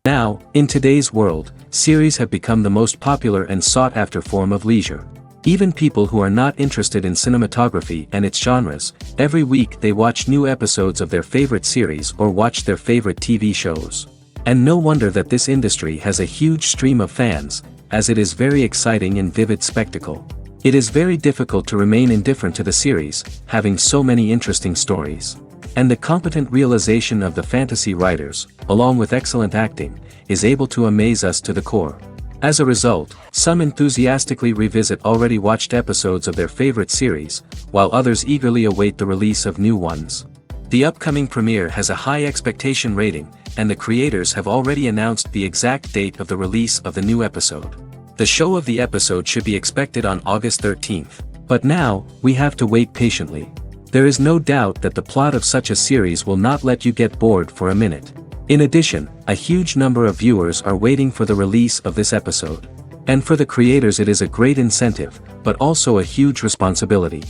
Now, in today's world, series have become the most popular and sought-after form of leisure. Even people who are not interested in cinematography and its genres, every week they watch new episodes of their favorite series or watch their favorite TV shows. And no wonder that this industry has a huge stream of fans, as it is very exciting and vivid spectacle. It is very difficult to remain indifferent to the series, having so many interesting stories. And the competent realization of the fantasy writers, along with excellent acting, is able to amaze us to the core. As a result, some enthusiastically revisit already watched episodes of their favorite series, while others eagerly await the release of new ones. The upcoming premiere has a high expectation rating, and the creators have already announced the exact date of the release of the new episode. The show of the episode should be expected on August 13th. But now, we have to wait patiently. There is no doubt that the plot of such a series will not let you get bored for a minute. In addition, a huge number of viewers are waiting for the release of this episode. And for the creators it is a great incentive, but also a huge responsibility.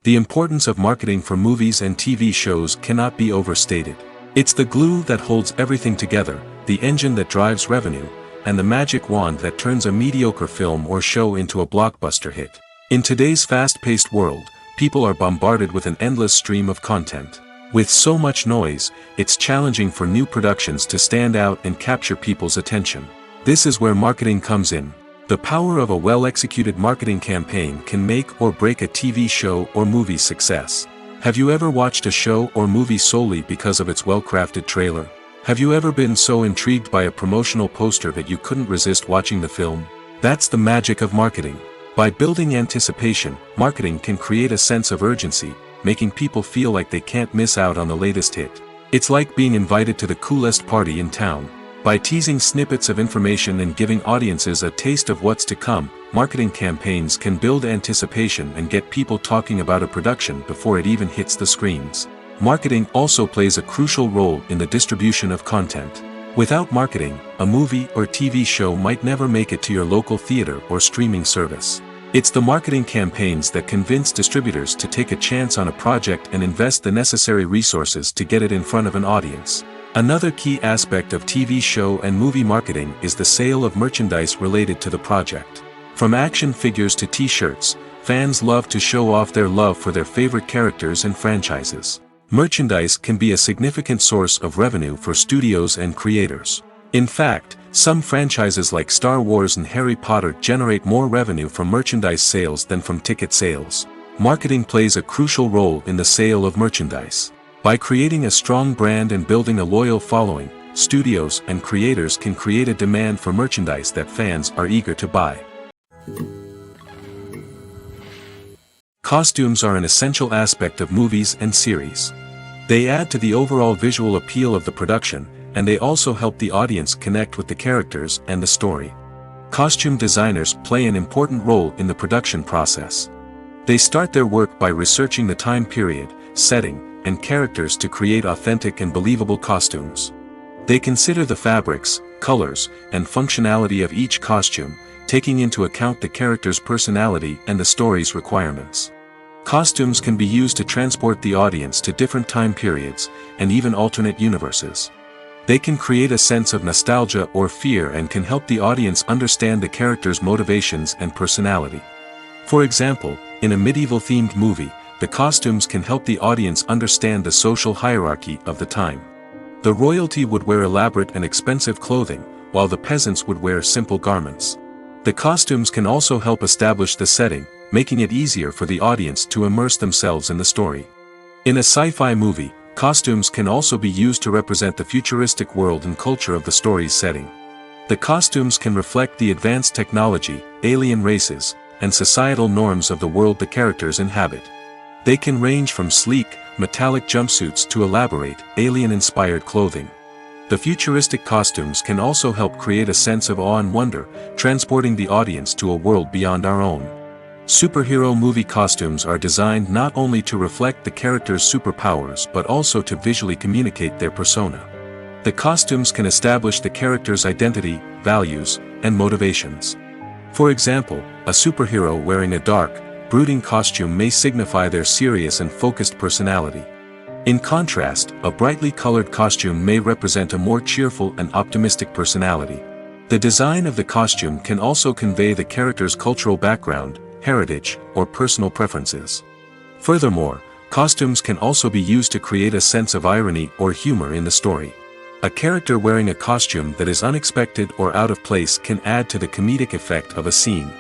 The importance of marketing for movies and TV shows cannot be overstated. It's the glue that holds everything together, the engine that drives revenue, and the magic wand that turns a mediocre film or show into a blockbuster hit. In today's fast-paced world, people are bombarded with an endless stream of content. With so much noise, it's challenging for new productions to stand out and capture people's attention. This is where marketing comes in. The power of a well-executed marketing campaign can make or break a TV show or movie's success. Have you ever watched a show or movie solely because of its well-crafted trailer? Have you ever been so intrigued by a promotional poster that you couldn't resist watching the film? That's the magic of marketing. By building anticipation, marketing can create a sense of urgency, making people feel like they can't miss out on the latest hit. It's like being invited to the coolest party in town. By teasing snippets of information and giving audiences a taste of what's to come, marketing campaigns can build anticipation and get people talking about a production before it even hits the screens. Marketing also plays a crucial role in the distribution of content. Without marketing, a movie or TV show might never make it to your local theater or streaming service. It's the marketing campaigns that convince distributors to take a chance on a project and invest the necessary resources to get it in front of an audience. Another key aspect of TV show and movie marketing is the sale of merchandise related to the project. From action figures to t-shirts, fans love to show off their love for their favorite characters and franchises. Merchandise can be a significant source of revenue for studios and creators. In fact, some franchises like Star Wars and Harry Potter generate more revenue from merchandise sales than from ticket sales. Marketing plays a crucial role in the sale of merchandise. By creating a strong brand and building a loyal following, studios and creators can create a demand for merchandise that fans are eager to buy. Costumes are an essential aspect of movies and series. They add to the overall visual appeal of the production, and they also help the audience connect with the characters and the story. Costume designers play an important role in the production process. They start their work by researching the time period, setting, and characters to create authentic and believable costumes. They consider the fabrics, colors, and functionality of each costume, taking into account the character's personality and the story's requirements. Costumes can be used to transport the audience to different time periods, and even alternate universes. They can create a sense of nostalgia or fear and can help the audience understand the character's motivations and personality. For example, in a medieval-themed movie, the costumes can help the audience understand the social hierarchy of the time. The royalty would wear elaborate and expensive clothing, while the peasants would wear simple garments. The costumes can also help establish the setting, making it easier for the audience to immerse themselves in the story. In a sci-fi movie, costumes can also be used to represent the futuristic world and culture of the story's setting. The costumes can reflect the advanced technology, alien races, and societal norms of the world the characters inhabit. They can range from sleek, metallic jumpsuits to elaborate, alien-inspired clothing. The futuristic costumes can also help create a sense of awe and wonder, transporting the audience to a world beyond our own. Superhero movie costumes are designed not only to reflect the character's superpowers but also to visually communicate their persona. The costumes can establish the character's identity, values, and motivations. For example, a superhero wearing a dark, brooding costume may signify their serious and focused personality. In contrast, a brightly colored costume may represent a more cheerful and optimistic personality. The design of the costume can also convey the character's cultural background, heritage, or personal preferences. Furthermore, costumes can also be used to create a sense of irony or humor in the story. A character wearing a costume that is unexpected or out of place can add to the comedic effect of a scene.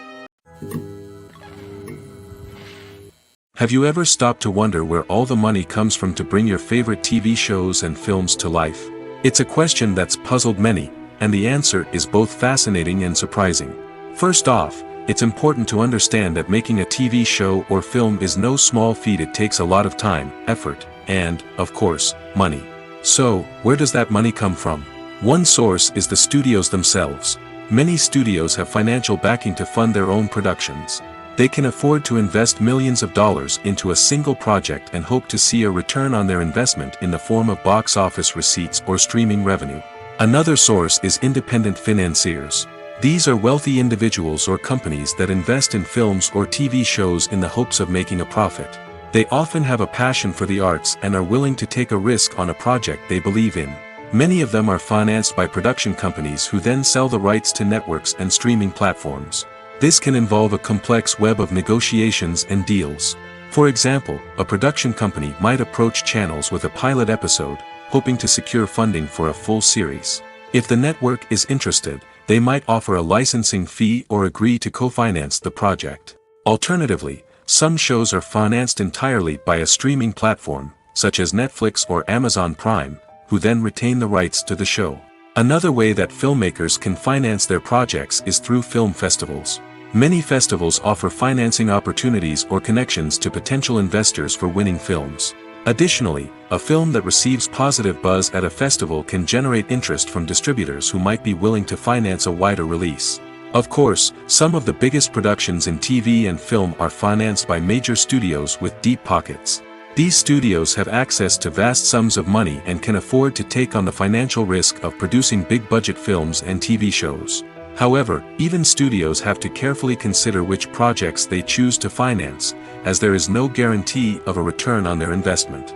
Have you ever stopped to wonder where all the money comes from to bring your favorite TV shows and films to life? It's a question that's puzzled many, and the answer is both fascinating and surprising. First off, it's important to understand that making a TV show or film is no small feat. It takes a lot of time, effort, and, of course, money. So, where does that money come from? One source is the studios themselves. Many studios have financial backing to fund their own productions. They can afford to invest millions of dollars into a single project and hope to see a return on their investment in the form of box office receipts or streaming revenue. Another source is independent financiers. These are wealthy individuals or companies that invest in films or TV shows in the hopes of making a profit. They often have a passion for the arts and are willing to take a risk on a project they believe in. Many of them are financed by production companies who then sell the rights to networks and streaming platforms. This can involve a complex web of negotiations and deals. For example, a production company might approach channels with a pilot episode, hoping to secure funding for a full series. If the network is interested, they might offer a licensing fee or agree to co-finance the project. Alternatively, some shows are financed entirely by a streaming platform, such as Netflix or Amazon Prime, who then retain the rights to the show. Another way that filmmakers can finance their projects is through film festivals. Many festivals offer financing opportunities or connections to potential investors for winning films. Additionally, a film that receives positive buzz at a festival can generate interest from distributors who might be willing to finance a wider release. Of course, some of the biggest productions in TV and film are financed by major studios with deep pockets. These studios have access to vast sums of money and can afford to take on the financial risk of producing big-budget films and TV shows. However, even studios have to carefully consider which projects they choose to finance, as there is no guarantee of a return on their investment.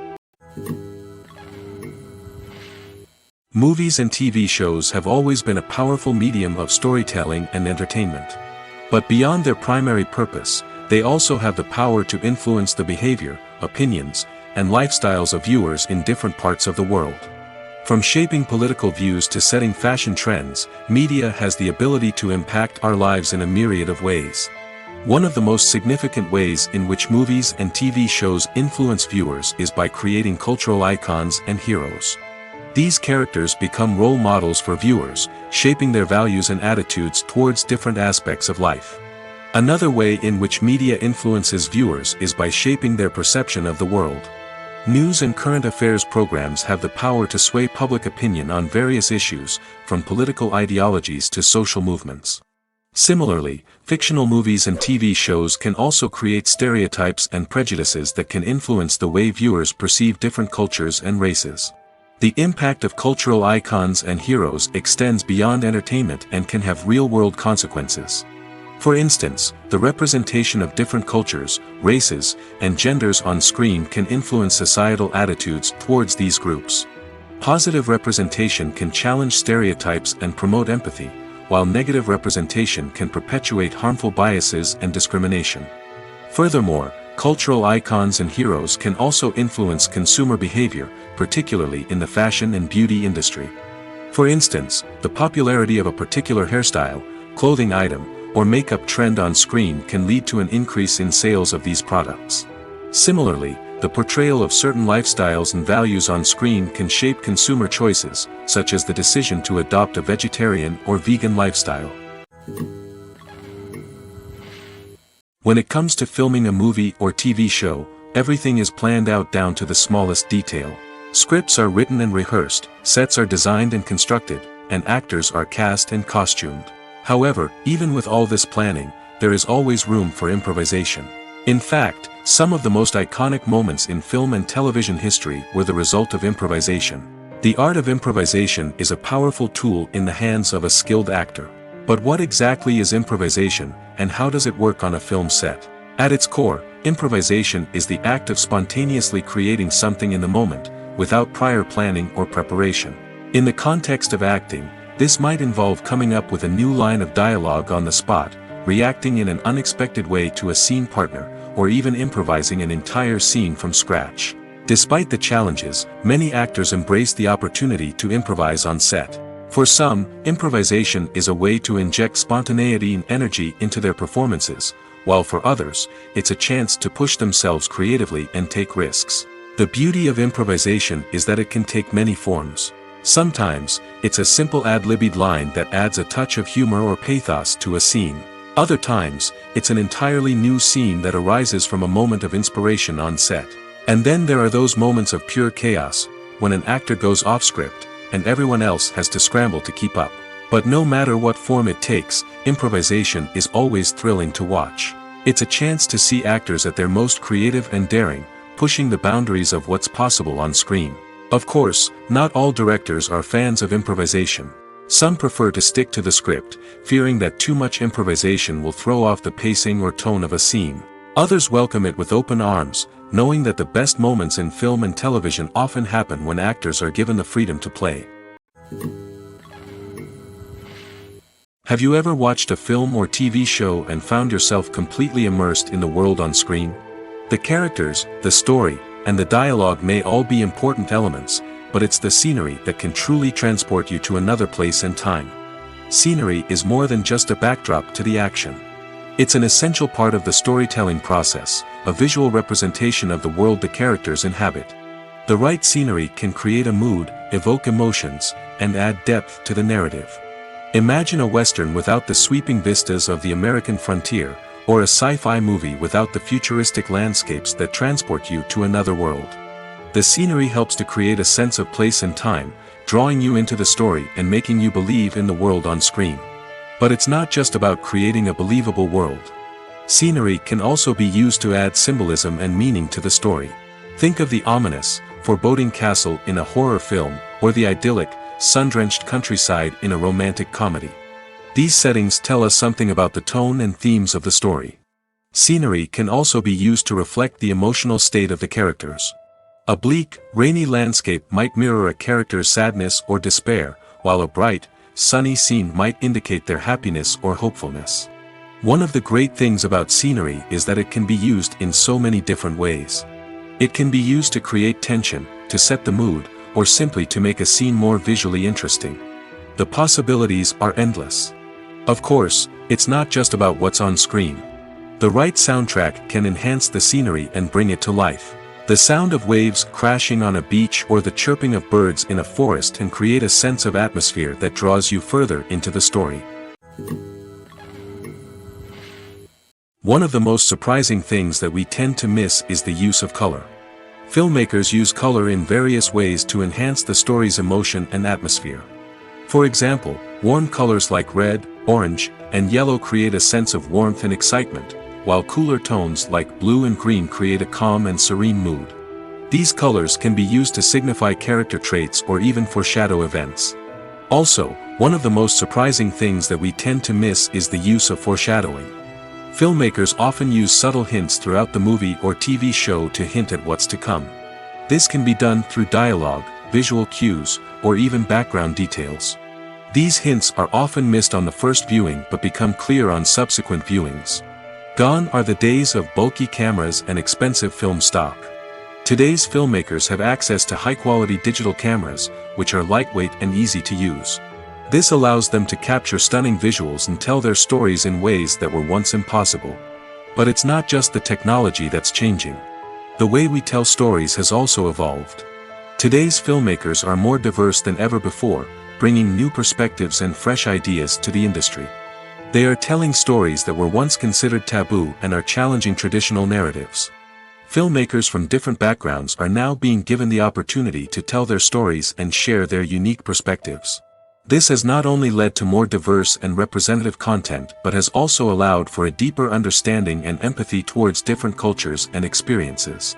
Movies and TV shows have always been a powerful medium of storytelling and entertainment. But beyond their primary purpose, they also have the power to influence the behavior, opinions, and lifestyles of viewers in different parts of the world. From shaping political views to setting fashion trends, media has the ability to impact our lives in a myriad of ways. One of the most significant ways in which movies and TV shows influence viewers is by creating cultural icons and heroes. These characters become role models for viewers, shaping their values and attitudes towards different aspects of life. Another way in which media influences viewers is by shaping their perception of the world. News and current affairs programs have the power to sway public opinion on various issues, from political ideologies to social movements. Similarly, fictional movies and TV shows can also create stereotypes and prejudices that can influence the way viewers perceive different cultures and races. The impact of cultural icons and heroes extends beyond entertainment and can have real-world consequences. For instance, the representation of different cultures, races, and genders on screen can influence societal attitudes towards these groups. Positive representation can challenge stereotypes and promote empathy, while negative representation can perpetuate harmful biases and discrimination. Furthermore, Cultural icons and heroes can also influence consumer behavior, particularly in the fashion and beauty industry. For instance, the popularity of a particular hairstyle, clothing item, or makeup trend on screen can lead to an increase in sales of these products. Similarly, the portrayal of certain lifestyles and values on screen can shape consumer choices, such as the decision to adopt a vegetarian or vegan lifestyle. When it comes to filming a movie or TV show, everything is planned out down to the smallest detail. Scripts are written and rehearsed, sets are designed and constructed, and actors are cast and costumed. However, even with all this planning, there is always room for improvisation. In fact, some of the most iconic moments in film and television history were the result of improvisation. The art of improvisation is a powerful tool in the hands of a skilled actor. But what exactly is improvisation, and how does it work on a film set? At its core, improvisation is the act of spontaneously creating something in the moment, without prior planning or preparation. In the context of acting, this might involve coming up with a new line of dialogue on the spot, reacting in an unexpected way to a scene partner, or even improvising an entire scene from scratch. Despite the challenges, many actors embrace the opportunity to improvise on set. For some, improvisation is a way to inject spontaneity and energy into their performances, while for others, it's a chance to push themselves creatively and take risks. The beauty of improvisation is that it can take many forms. Sometimes, it's a simple ad-libbed line that adds a touch of humor or pathos to a scene. Other times, it's an entirely new scene that arises from a moment of inspiration on set. And then there are those moments of pure chaos, when an actor goes off script, and everyone else has to scramble to keep up. But no matter what form it takes, improvisation is always thrilling to watch. It's a chance to see actors at their most creative and daring, pushing the boundaries of what's possible on screen. Of course, not all directors are fans of improvisation. Some prefer to stick to the script, fearing that too much improvisation will throw off the pacing or tone of a scene. Others welcome it with open arms, knowing that the best moments in film and television often happen when actors are given the freedom to play. Have you ever watched a film or TV show and found yourself completely immersed in the world on screen? The characters, the story, and the dialogue may all be important elements, but it's the scenery that can truly transport you to another place and time. Scenery is more than just a backdrop to the action. It's an essential part of the storytelling process, a visual representation of the world the characters inhabit. The right scenery can create a mood, evoke emotions, and add depth to the narrative. Imagine a Western without the sweeping vistas of the American frontier, or a sci-fi movie without the futuristic landscapes that transport you to another world. The scenery helps to create a sense of place and time, drawing you into the story and making you believe in the world on screen. But it's not just about creating a believable world. Scenery can also be used to add symbolism and meaning to the story. Think of the ominous, foreboding castle in a horror film, or the idyllic, sun-drenched countryside in a romantic comedy. These settings tell us something about the tone and themes of the story. Scenery can also be used to reflect the emotional state of the characters. A bleak, rainy landscape might mirror a character's sadness or despair, while a bright, sunny scene might indicate their happiness or hopefulness. One of the great things about scenery is that it can be used in so many different ways. It can be used to create tension, to set the mood, or simply to make a scene more visually interesting. The possibilities are endless. Of course, it's not just about what's on screen. The right soundtrack can enhance the scenery and bring it to life. The sound of waves crashing on a beach or the chirping of birds in a forest can create a sense of atmosphere that draws you further into the story. One of the most surprising things that we tend to miss is the use of color. Filmmakers use color in various ways to enhance the story's emotion and atmosphere. For example, warm colors like red, orange, and yellow create a sense of warmth and excitement, while cooler tones like blue and green create a calm and serene mood. These colors can be used to signify character traits or even foreshadow events. Also, one of the most surprising things that we tend to miss is the use of foreshadowing. Filmmakers often use subtle hints throughout the movie or TV show to hint at what's to come. This can be done through dialogue, visual cues, or even background details. These hints are often missed on the first viewing but become clear on subsequent viewings. Gone are the days of bulky cameras and expensive film stock. Today's filmmakers have access to high-quality digital cameras, which are lightweight and easy to use. This allows them to capture stunning visuals and tell their stories in ways that were once impossible. But it's not just the technology that's changing. The way we tell stories has also evolved. Today's filmmakers are more diverse than ever before, bringing new perspectives and fresh ideas to the industry. They are telling stories that were once considered taboo and are challenging traditional narratives. Filmmakers from different backgrounds are now being given the opportunity to tell their stories and share their unique perspectives. This has not only led to more diverse and representative content but has also allowed for a deeper understanding and empathy towards different cultures and experiences.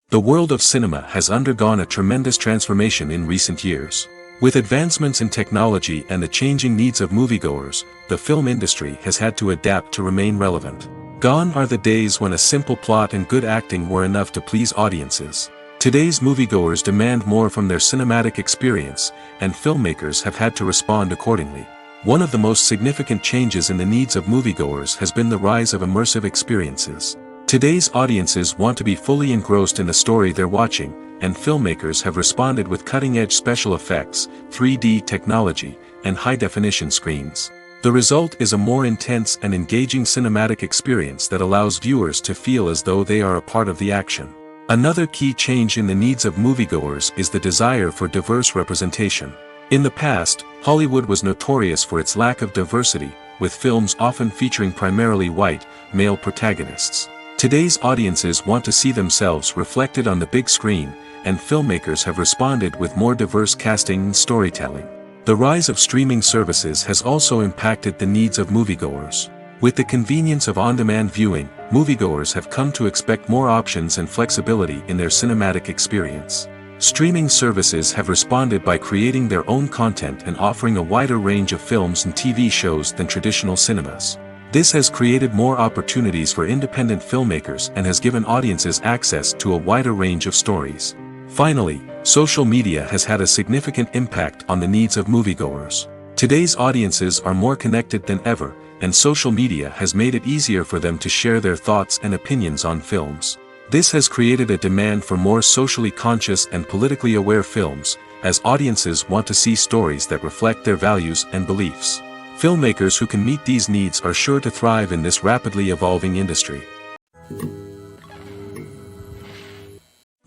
The world of cinema has undergone a tremendous transformation in recent years. With advancements in technology and the changing needs of moviegoers, the film industry has had to adapt to remain relevant. Gone are the days when a simple plot and good acting were enough to please audiences. Today's moviegoers demand more from their cinematic experience, and filmmakers have had to respond accordingly. One of the most significant changes in the needs of moviegoers has been the rise of immersive experiences. Today's audiences want to be fully engrossed in the story they're watching, and filmmakers have responded with cutting-edge special effects, 3D technology, and high-definition screens. The result is a more intense and engaging cinematic experience that allows viewers to feel as though they are a part of the action. Another key change in the needs of moviegoers is the desire for diverse representation. In the past, Hollywood was notorious for its lack of diversity, with films often featuring primarily white, male protagonists. Today's audiences want to see themselves reflected on the big screen, and filmmakers have responded with more diverse casting and storytelling. The rise of streaming services has also impacted the needs of moviegoers. With the convenience of on-demand viewing, moviegoers have come to expect more options and flexibility in their cinematic experience. Streaming services have responded by creating their own content and offering a wider range of films and TV shows than traditional cinemas. This has created more opportunities for independent filmmakers and has given audiences access to a wider range of stories. Finally, social media has had a significant impact on the needs of moviegoers. Today's audiences are more connected than ever, and social media has made it easier for them to share their thoughts and opinions on films. This has created a demand for more socially conscious and politically aware films, as audiences want to see stories that reflect their values and beliefs. Filmmakers who can meet these needs are sure to thrive in this rapidly evolving industry.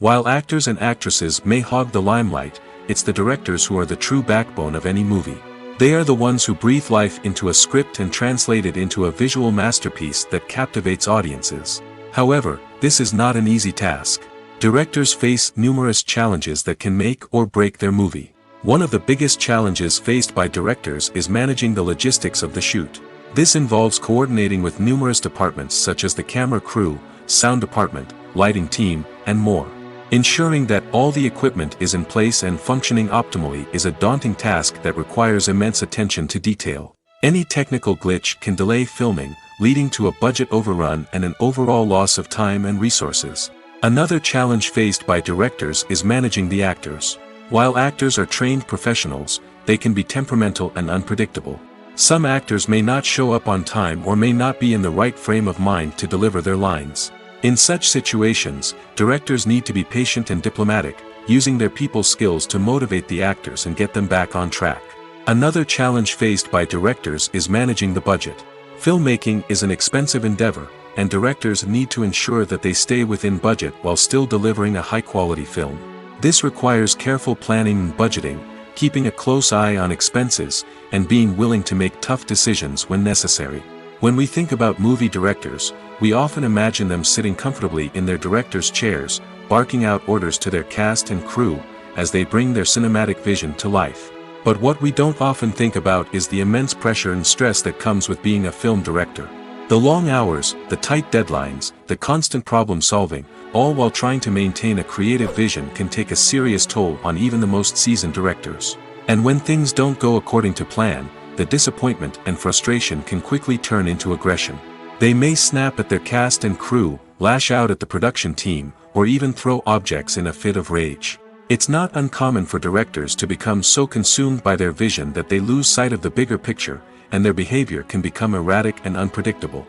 While actors and actresses may hog the limelight, it's the directors who are the true backbone of any movie. They are the ones who breathe life into a script and translate it into a visual masterpiece that captivates audiences. However, this is not an easy task. Directors face numerous challenges that can make or break their movie. One of the biggest challenges faced by directors is managing the logistics of the shoot. This involves coordinating with numerous departments such as the camera crew, sound department, lighting team, and more. Ensuring that all the equipment is in place and functioning optimally is a daunting task that requires immense attention to detail. Any technical glitch can delay filming, leading to a budget overrun and an overall loss of time and resources. Another challenge faced by directors is managing the actors. While actors are trained professionals, they can be temperamental and unpredictable. Some actors may not show up on time or may not be in the right frame of mind to deliver their lines. In such situations, directors need to be patient and diplomatic, using their people skills to motivate the actors and get them back on track. Another challenge faced by directors is managing the budget. Filmmaking is an expensive endeavor, and directors need to ensure that they stay within budget while still delivering a high-quality film. This requires careful planning and budgeting, keeping a close eye on expenses, and being willing to make tough decisions when necessary. When we think about movie directors, we often imagine them sitting comfortably in their director's chairs, barking out orders to their cast and crew, as they bring their cinematic vision to life. But what we don't often think about is the immense pressure and stress that comes with being a film director. The long hours, the tight deadlines, the constant problem solving, all while trying to maintain a creative vision can take a serious toll on even the most seasoned directors. And when things don't go according to plan, the disappointment and frustration can quickly turn into aggression. They may snap at their cast and crew, lash out at the production team, or even throw objects in a fit of rage. It's not uncommon for directors to become so consumed by their vision that they lose sight of the bigger picture, and their behavior can become erratic and unpredictable.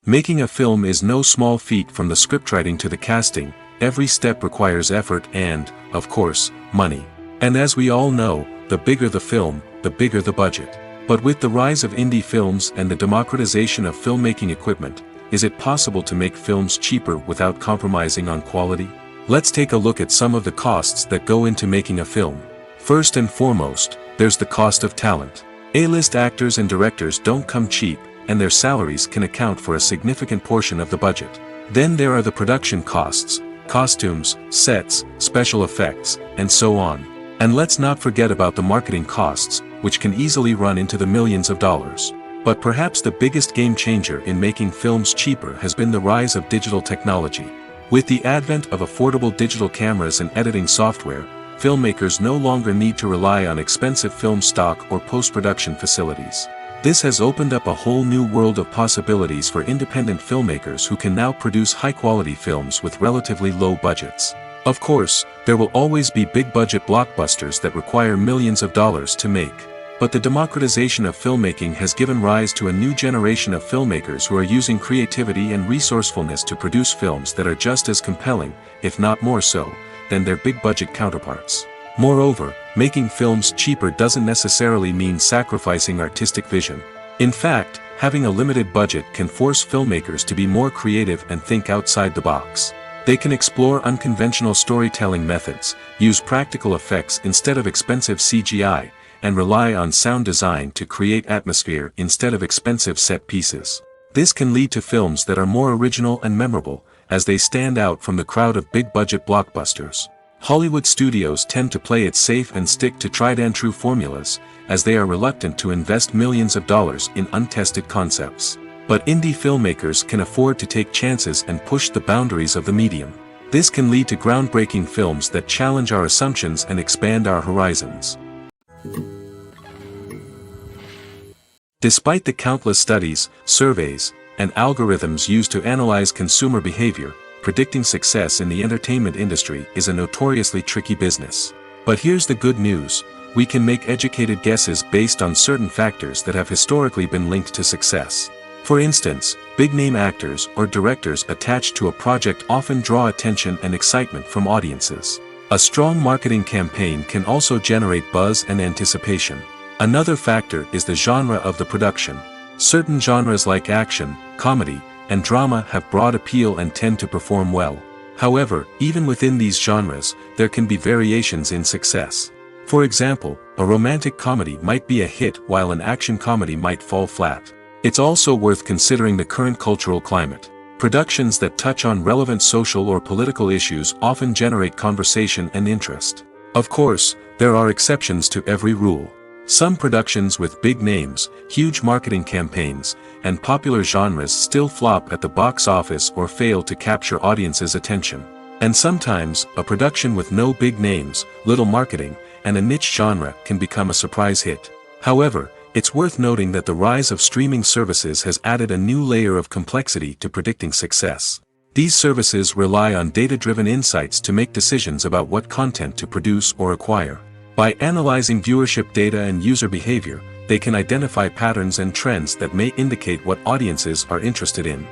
Making a film is no small feat. From the scriptwriting to the casting, every step requires effort and, of course, money. And as we all know, the bigger the film, the bigger the budget. But with the rise of indie films and the democratization of filmmaking equipment, is it possible to make films cheaper without compromising on quality? Let's take a look at some of the costs that go into making a film. First and foremost, there's the cost of talent. A-list actors and directors don't come cheap, and their salaries can account for a significant portion of the budget. Then there are the production costs, costumes, sets, special effects, and so on. And let's not forget about the marketing costs, which can easily run into the millions of dollars. But perhaps the biggest game changer in making films cheaper has been the rise of digital technology. With the advent of affordable digital cameras and editing software, filmmakers no longer need to rely on expensive film stock or post-production facilities. This has opened up a whole new world of possibilities for independent filmmakers who can now produce high-quality films with relatively low budgets. Of course, there will always be big-budget blockbusters that require millions of dollars to make. But the democratization of filmmaking has given rise to a new generation of filmmakers who are using creativity and resourcefulness to produce films that are just as compelling, if not more so, than their big-budget counterparts. Moreover, making films cheaper doesn't necessarily mean sacrificing artistic vision. In fact, having a limited budget can force filmmakers to be more creative and think outside the box. They can explore unconventional storytelling methods, use practical effects instead of expensive CGI, and rely on sound design to create atmosphere instead of expensive set pieces. This can lead to films that are more original and memorable, as they stand out from the crowd of big-budget blockbusters. Hollywood studios tend to play it safe and stick to tried-and-true formulas, as they are reluctant to invest millions of dollars in untested concepts. But indie filmmakers can afford to take chances and push the boundaries of the medium. This can lead to groundbreaking films that challenge our assumptions and expand our horizons. Despite the countless studies, surveys, and algorithms used to analyze consumer behavior, predicting success in the entertainment industry is a notoriously tricky business. But here's the good news: we can make educated guesses based on certain factors that have historically been linked to success. For instance, big-name actors or directors attached to a project often draw attention and excitement from audiences. A strong marketing campaign can also generate buzz and anticipation. Another factor is the genre of the production. Certain genres like action, comedy, and drama have broad appeal and tend to perform well. However, even within these genres, there can be variations in success. For example, a romantic comedy might be a hit while an action comedy might fall flat. It's also worth considering the current cultural climate. Productions that touch on relevant social or political issues often generate conversation and interest. Of course, there are exceptions to every rule. Some productions with big names, huge marketing campaigns, and popular genres still flop at the box office or fail to capture audiences' attention. And sometimes, a production with no big names, little marketing, and a niche genre can become a surprise hit. However, it's worth noting that the rise of streaming services has added a new layer of complexity to predicting success. These services rely on data-driven insights to make decisions about what content to produce or acquire. By analyzing viewership data and user behavior, they can identify patterns and trends that may indicate what audiences are interested in.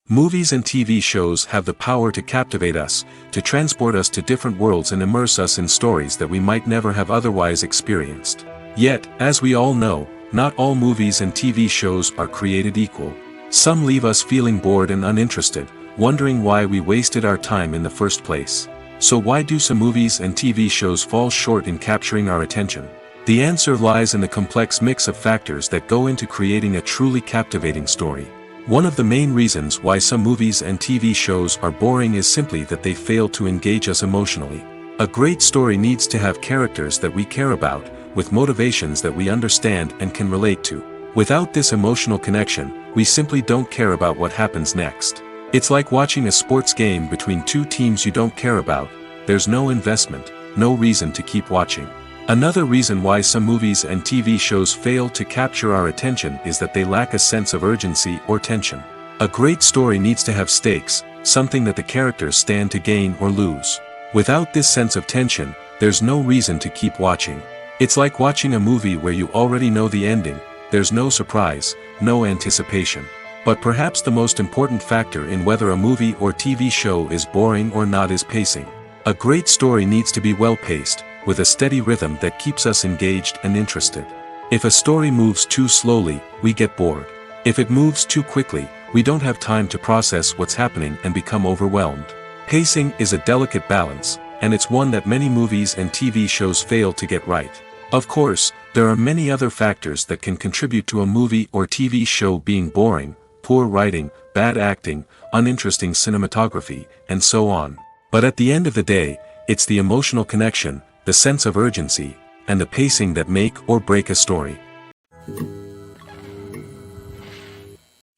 Movies and TV shows have the power to captivate us, to transport us to different worlds and immerse us in stories that we might never have otherwise experienced. Yet, as we all know, not all movies and TV shows are created equal. Some leave us feeling bored and uninterested, wondering why we wasted our time in the first place. So why do some movies and TV shows fall short in capturing our attention? The answer lies in the complex mix of factors that go into creating a truly captivating story. One of the main reasons why some movies and TV shows are boring is simply that they fail to engage us emotionally. A great story needs to have characters that we care about, with motivations that we understand and can relate to. Without this emotional connection, we simply don't care about what happens next. It's like watching a sports game between two teams you don't care about. There's no investment, no reason to keep watching. Another reason why some movies and TV shows fail to capture our attention is that they lack a sense of urgency or tension. A great story needs to have stakes, something that the characters stand to gain or lose. Without this sense of tension, there's no reason to keep watching. It's like watching a movie where you already know the ending, there's no surprise, no anticipation. But perhaps the most important factor in whether a movie or TV show is boring or not is pacing. A great story needs to be well-paced, with a steady rhythm that keeps us engaged and interested. If a story moves too slowly, we get bored. If it moves too quickly, we don't have time to process what's happening and become overwhelmed. Pacing is a delicate balance, and it's one that many movies and TV shows fail to get right. Of course, there are many other factors that can contribute to a movie or TV show being boring: poor writing, bad acting, uninteresting cinematography, and so on. But at the end of the day, it's the emotional connection, the sense of urgency, and the pacing that make or break a story.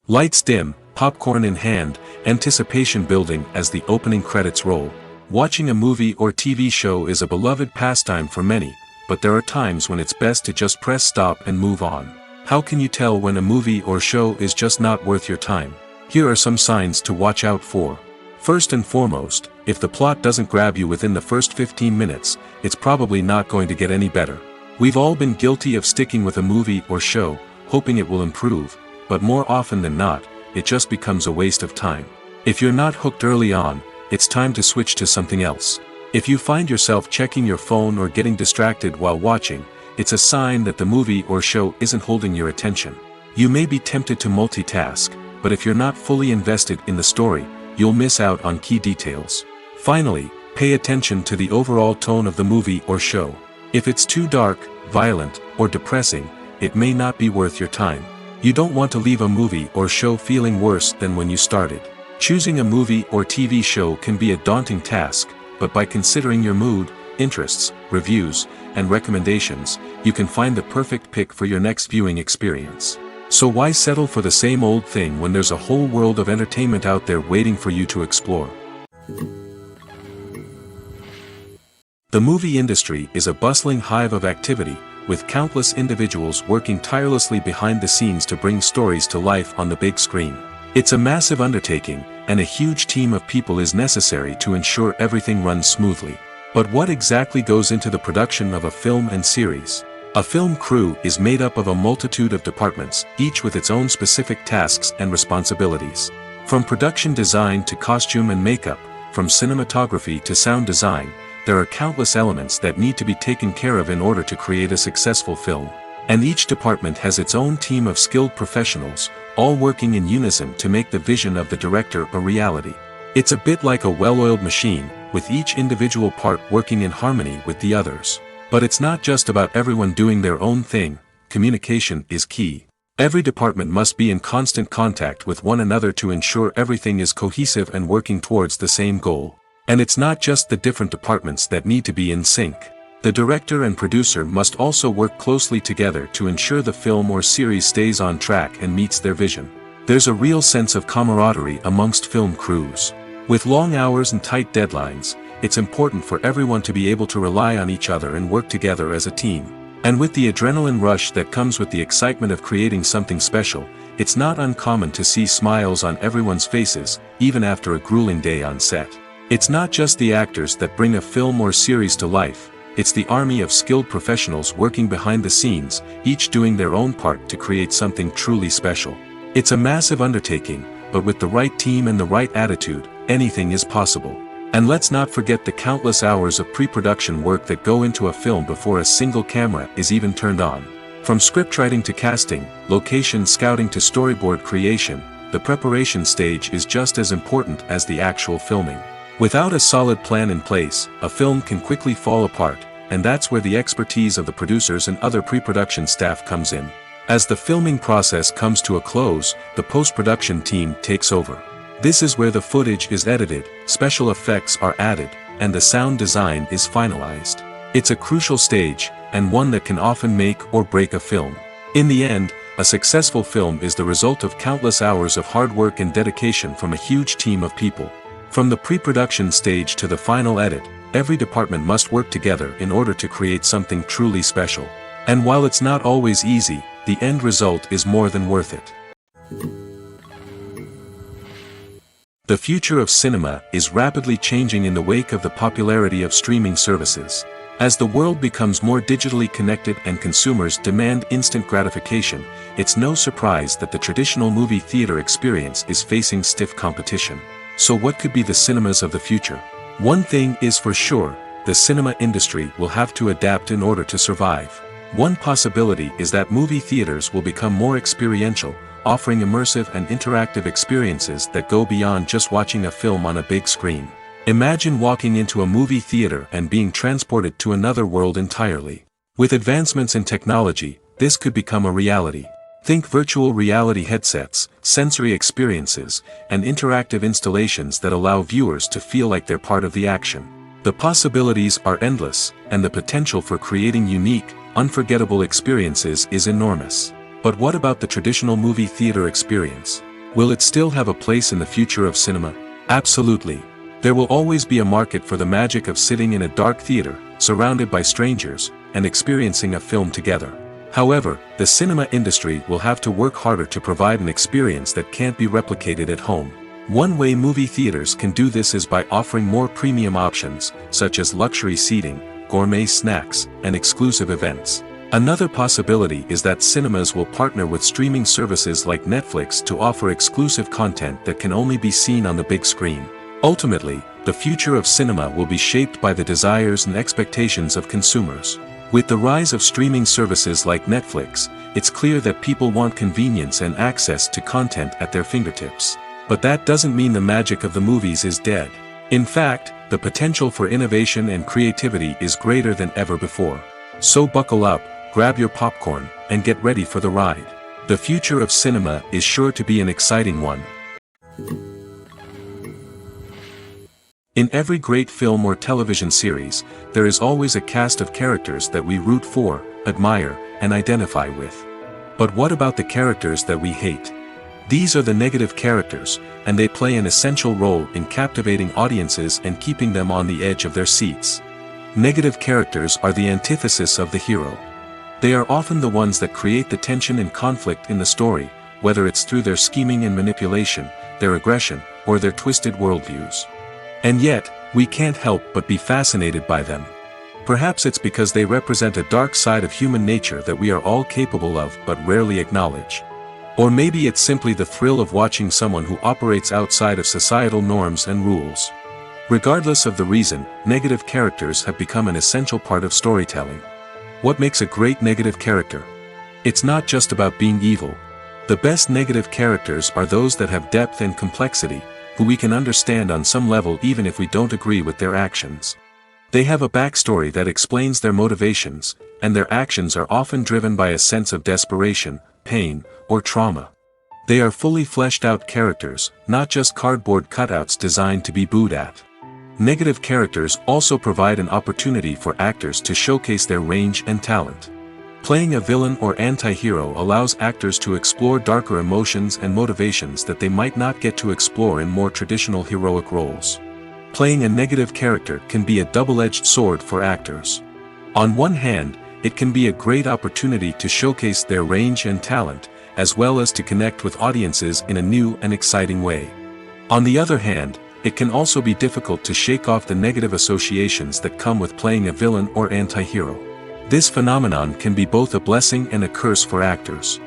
Lights dim, popcorn in hand, anticipation building as the opening credits roll. Watching a movie or TV show is a beloved pastime for many, but there are times when it's best to just press stop and move on. How can you tell when a movie or show is just not worth your time? Here are some signs to watch out for. First and foremost, if the plot doesn't grab you within the first 15 minutes, it's probably not going to get any better. We've all been guilty of sticking with a movie or show, hoping it will improve, but more often than not, it just becomes a waste of time. If you're not hooked early on, it's time to switch to something else. If you find yourself checking your phone or getting distracted while watching, it's a sign that the movie or show isn't holding your attention. You may be tempted to multitask, but if you're not fully invested in the story, you'll miss out on key details. Finally, pay attention to the overall tone of the movie or show. If it's too dark, violent, or depressing, it may not be worth your time. You don't want to leave a movie or show feeling worse than when you started. Choosing a movie or TV show can be a daunting task, but by considering your mood, interests, reviews, and recommendations, you can find the perfect pick for your next viewing experience. So why settle for the same old thing when there's a whole world of entertainment out there waiting for you to explore? The movie industry is a bustling hive of activity, with countless individuals working tirelessly behind the scenes to bring stories to life on the big screen. It's a massive undertaking, and a huge team of people is necessary to ensure everything runs smoothly. But what exactly goes into the production of a film and series? A film crew is made up of a multitude of departments, each with its own specific tasks and responsibilities. From production design to costume and makeup, from cinematography to sound design, there are countless elements that need to be taken care of in order to create a successful film. And each department has its own team of skilled professionals, all working in unison to make the vision of the director a reality. It's a bit like a well-oiled machine, with each individual part working in harmony with the others. But it's not just about everyone doing their own thing. Communication is key. Every department must be in constant contact with one another to ensure everything is cohesive and working towards the same goal. And it's not just the different departments that need to be in sync. The director and producer must also work closely together to ensure the film or series stays on track and meets their vision. There's a real sense of camaraderie amongst film crews. With long hours and tight deadlines, it's important for everyone to be able to rely on each other and work together as a team. And with the adrenaline rush that comes with the excitement of creating something special, it's not uncommon to see smiles on everyone's faces, even after a grueling day on set. It's not just the actors that bring a film or series to life. It's the army of skilled professionals working behind the scenes, each doing their own part to create something truly special. It's a massive undertaking, but with the right team and the right attitude, anything is possible. And let's not forget the countless hours of pre-production work that go into a film before a single camera is even turned on. From scriptwriting to casting, location scouting to storyboard creation, the preparation stage is just as important as the actual filming. Without a solid plan in place, a film can quickly fall apart, and that's where the expertise of the producers and other pre-production staff comes in. As the filming process comes to a close, the post-production team takes over. This is where the footage is edited, special effects are added, and the sound design is finalized. It's a crucial stage, and one that can often make or break a film. In the end, a successful film is the result of countless hours of hard work and dedication from a huge team of people. From the pre-production stage to the final edit, every department must work together in order to create something truly special. And while it's not always easy, the end result is more than worth it. The future of cinema is rapidly changing in the wake of the popularity of streaming services. As the world becomes more digitally connected and consumers demand instant gratification, it's no surprise that the traditional movie theater experience is facing stiff competition. So what could be the cinemas of the future? One thing is for sure, the cinema industry will have to adapt in order to survive. One possibility is that movie theaters will become more experiential, offering immersive and interactive experiences that go beyond just watching a film on a big screen. Imagine walking into a movie theater and being transported to another world entirely. With advancements in technology, this could become a reality. Think virtual reality headsets, sensory experiences, and interactive installations that allow viewers to feel like they're part of the action. The possibilities are endless, and the potential for creating unique, unforgettable experiences is enormous. But what about the traditional movie theater experience? Will it still have a place in the future of cinema? Absolutely. There will always be a market for the magic of sitting in a dark theater, surrounded by strangers, and experiencing a film together. However, the cinema industry will have to work harder to provide an experience that can't be replicated at home. One way movie theaters can do this is by offering more premium options, such as luxury seating, gourmet snacks, and exclusive events. Another possibility is that cinemas will partner with streaming services like Netflix to offer exclusive content that can only be seen on the big screen. Ultimately, the future of cinema will be shaped by the desires and expectations of consumers. With the rise of streaming services like Netflix, it's clear that people want convenience and access to content at their fingertips. But that doesn't mean the magic of the movies is dead. In fact, the potential for innovation and creativity is greater than ever before. So buckle up, grab your popcorn, and get ready for the ride. The future of cinema is sure to be an exciting one. In every great film or television series, there is always a cast of characters that we root for, admire, and identify with. But what about the characters that we hate? These are the negative characters, and they play an essential role in captivating audiences and keeping them on the edge of their seats. Negative characters are the antithesis of the hero. They are often the ones that create the tension and conflict in the story, whether it's through their scheming and manipulation, their aggression, or their twisted worldviews. And yet, we can't help but be fascinated by them. Perhaps it's because they represent a dark side of human nature that we are all capable of but rarely acknowledge. Or maybe it's simply the thrill of watching someone who operates outside of societal norms and rules. Regardless of the reason, negative characters have become an essential part of storytelling. What makes a great negative character? It's not just about being evil. The best negative characters are those that have depth and complexity, who we can understand on some level even if we don't agree with their actions. They have a backstory that explains their motivations, and their actions are often driven by a sense of desperation, pain, or trauma. They are fully fleshed out characters, not just cardboard cutouts designed to be booed at. Negative characters also provide an opportunity for actors to showcase their range and talent. Playing a villain or anti-hero allows actors to explore darker emotions and motivations that they might not get to explore in more traditional heroic roles. Playing a negative character can be a double-edged sword for actors. On one hand, it can be a great opportunity to showcase their range and talent, as well as to connect with audiences in a new and exciting way. On the other hand, it can also be difficult to shake off the negative associations that come with playing a villain or anti-hero. This phenomenon can be both a blessing and a curse for actors.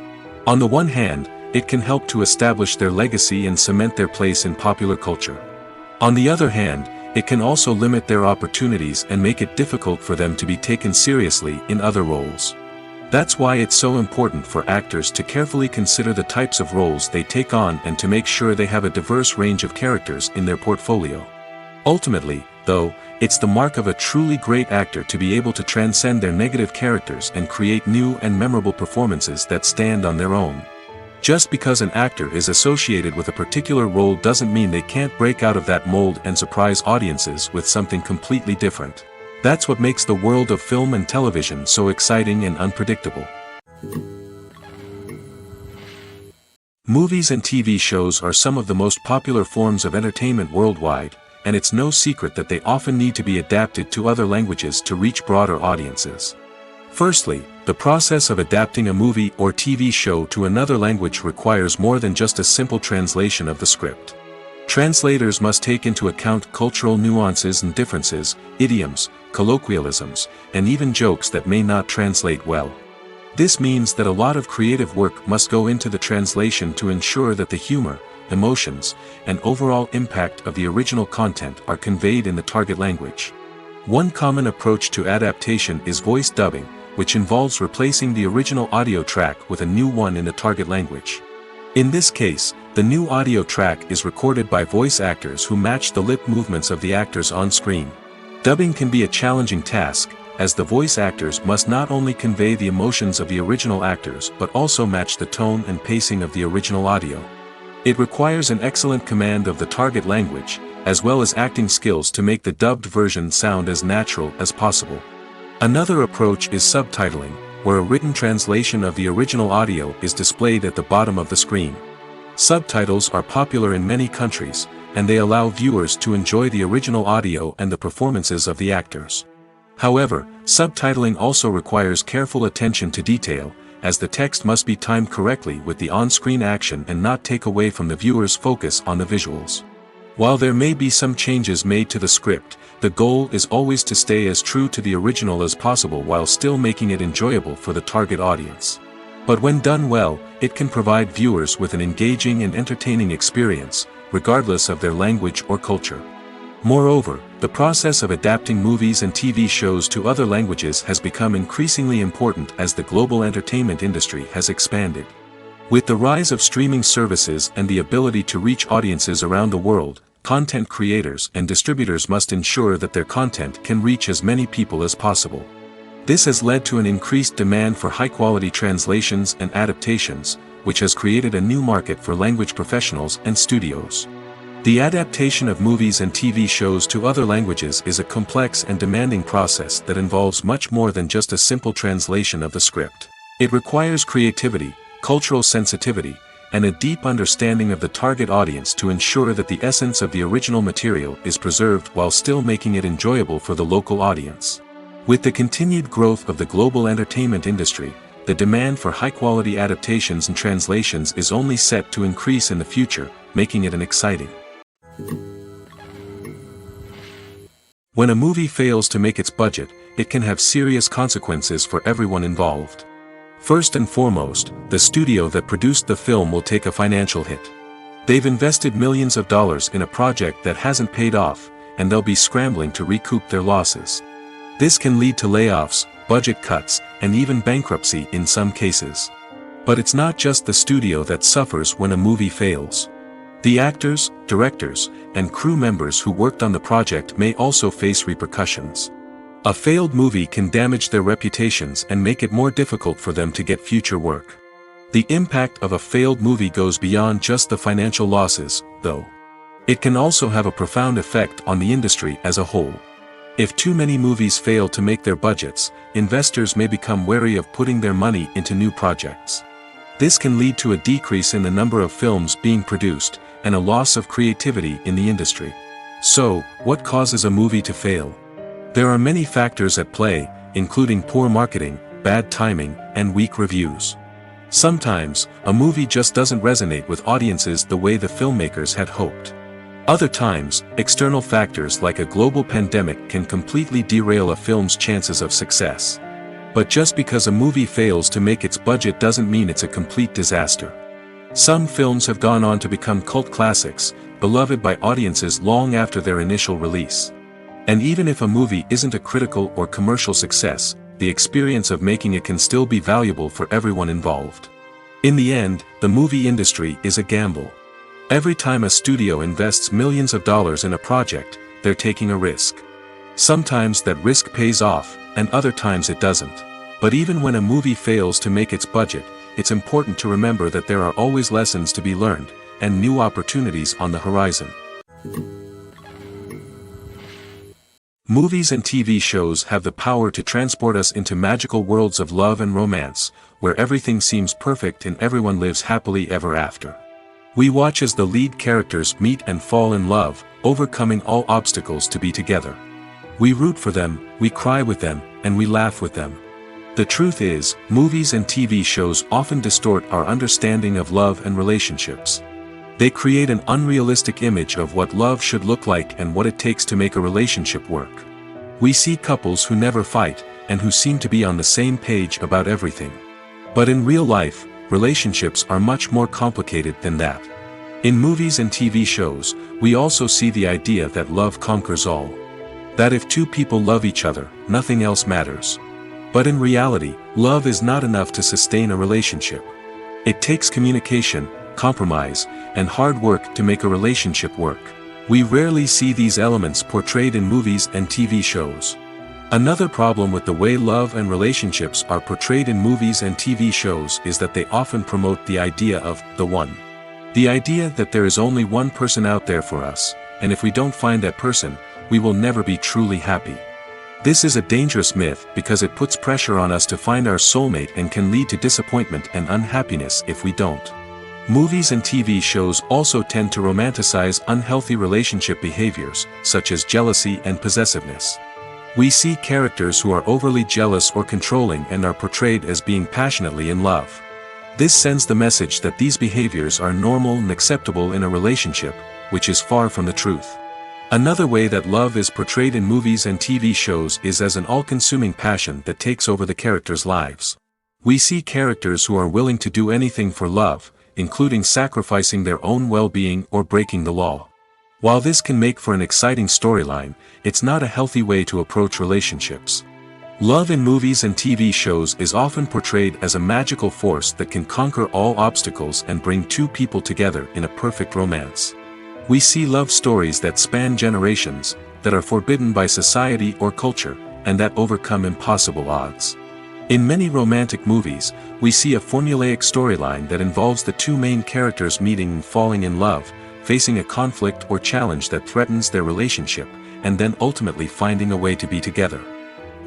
On the one hand, it can help to establish their legacy and cement their place in popular culture. On the other hand, it can also limit their opportunities and make it difficult for them to be taken seriously in other roles. That's why it's so important for actors to carefully consider the types of roles they take on and to make sure they have a diverse range of characters in their portfolio. Ultimately, though, it's the mark of a truly great actor to be able to transcend their negative characters and create new and memorable performances that stand on their own. Just because an actor is associated with a particular role doesn't mean they can't break out of that mold and surprise audiences with something completely different. That's what makes the world of film and television so exciting and unpredictable. Movies and TV shows are some of the most popular forms of entertainment worldwide, and it's no secret that they often need to be adapted to other languages to reach broader audiences. Firstly, the process of adapting a movie or TV show to another language requires more than just a simple translation of the script. Translators must take into account cultural nuances and differences, idioms, colloquialisms, and even jokes that may not translate well. This means that a lot of creative work must go into the translation to ensure that the humor, emotions, and overall impact of the original content are conveyed in the target language. One common approach to adaptation is voice dubbing, which involves replacing the original audio track with a new one in the target language. In this case, the new audio track is recorded by voice actors who match the lip movements of the actors on screen. Dubbing can be a challenging task, as the voice actors must not only convey the emotions of the original actors but also match the tone and pacing of the original audio. It requires an excellent command of the target language, as well as acting skills to make the dubbed version sound as natural as possible. Another approach is subtitling, where a written translation of the original audio is displayed at the bottom of the screen. Subtitles are popular in many countries, and they allow viewers to enjoy the original audio and the performances of the actors. However, subtitling also requires careful attention to detail, as the text must be timed correctly with the on-screen action and not take away from the viewer's focus on the visuals. While there may be some changes made to the script, the goal is always to stay as true to the original as possible while still making it enjoyable for the target audience. But when done well, it can provide viewers with an engaging and entertaining experience, regardless of their language or culture. Moreover, the process of adapting movies and TV shows to other languages has become increasingly important as the global entertainment industry has expanded. With the rise of streaming services and the ability to reach audiences around the world, content creators and distributors must ensure that their content can reach as many people as possible. This has led to an increased demand for high-quality translations and adaptations, which has created a new market for language professionals and studios. The adaptation of movies and TV shows to other languages is a complex and demanding process that involves much more than just a simple translation of the script. It requires creativity, cultural sensitivity, and a deep understanding of the target audience to ensure that the essence of the original material is preserved while still making it enjoyable for the local audience. With the continued growth of the global entertainment industry, the demand for high-quality adaptations and translations is only set to increase in the future, making it an exciting. When a movie fails to make its budget, it can have serious consequences for everyone involved. First and foremost, the studio that produced the film will take a financial hit. They've invested millions of dollars in a project that hasn't paid off, and they'll be scrambling to recoup their losses. This can lead to layoffs, budget cuts, and even bankruptcy in some cases. But it's not just the studio that suffers when a movie fails. The actors, directors, and crew members who worked on the project may also face repercussions. A failed movie can damage their reputations and make it more difficult for them to get future work. The impact of a failed movie goes beyond just the financial losses, though. It can also have a profound effect on the industry as a whole. If too many movies fail to make their budgets, investors may become wary of putting their money into new projects. This can lead to a decrease in the number of films being produced, and a loss of creativity in the industry. So, what causes a movie to fail? There are many factors at play, including poor marketing, bad timing, and weak reviews. Sometimes, a movie just doesn't resonate with audiences the way the filmmakers had hoped. Other times, external factors like a global pandemic can completely derail a film's chances of success. But just because a movie fails to make its budget doesn't mean it's a complete disaster. Some films have gone on to become cult classics, beloved by audiences long after their initial release. And even if a movie isn't a critical or commercial success, the experience of making it can still be valuable for everyone involved. In the end, the movie industry is a gamble. Every time a studio invests millions of dollars in a project, they're taking a risk. Sometimes that risk pays off, and other times it doesn't. But even when a movie fails to make its budget, it's important to remember that there are always lessons to be learned, and new opportunities on the horizon. Movies and TV shows have the power to transport us into magical worlds of love and romance, where everything seems perfect and everyone lives happily ever after. We watch as the lead characters meet and fall in love, overcoming all obstacles to be together. We root for them, we cry with them, and we laugh with them. The truth is, movies and TV shows often distort our understanding of love and relationships. They create an unrealistic image of what love should look like and what it takes to make a relationship work. We see couples who never fight, and who seem to be on the same page about everything. But in real life, relationships are much more complicated than that. In movies and TV shows, we also see the idea that love conquers all. That if two people love each other, nothing else matters. But in reality, love is not enough to sustain a relationship. It takes communication, compromise, and hard work to make a relationship work. We rarely see these elements portrayed in movies and TV shows. Another problem with the way love and relationships are portrayed in movies and TV shows is that they often promote the idea of the one. The idea that there is only one person out there for us, and if we don't find that person, we will never be truly happy. This is a dangerous myth because it puts pressure on us to find our soulmate and can lead to disappointment and unhappiness if we don't. Movies and TV shows also tend to romanticize unhealthy relationship behaviors, such as jealousy and possessiveness. We see characters who are overly jealous or controlling and are portrayed as being passionately in love. This sends the message that these behaviors are normal and acceptable in a relationship, which is far from the truth. Another way that love is portrayed in movies and TV shows is as an all-consuming passion that takes over the characters' lives. We see characters who are willing to do anything for love, including sacrificing their own well-being or breaking the law. While this can make for an exciting storyline, it's not a healthy way to approach relationships. Love in movies and TV shows is often portrayed as a magical force that can conquer all obstacles and bring two people together in a perfect romance. We see love stories that span generations, that are forbidden by society or culture, and that overcome impossible odds. In many romantic movies, we see a formulaic storyline that involves the two main characters meeting and falling in love, facing a conflict or challenge that threatens their relationship, and then ultimately finding a way to be together.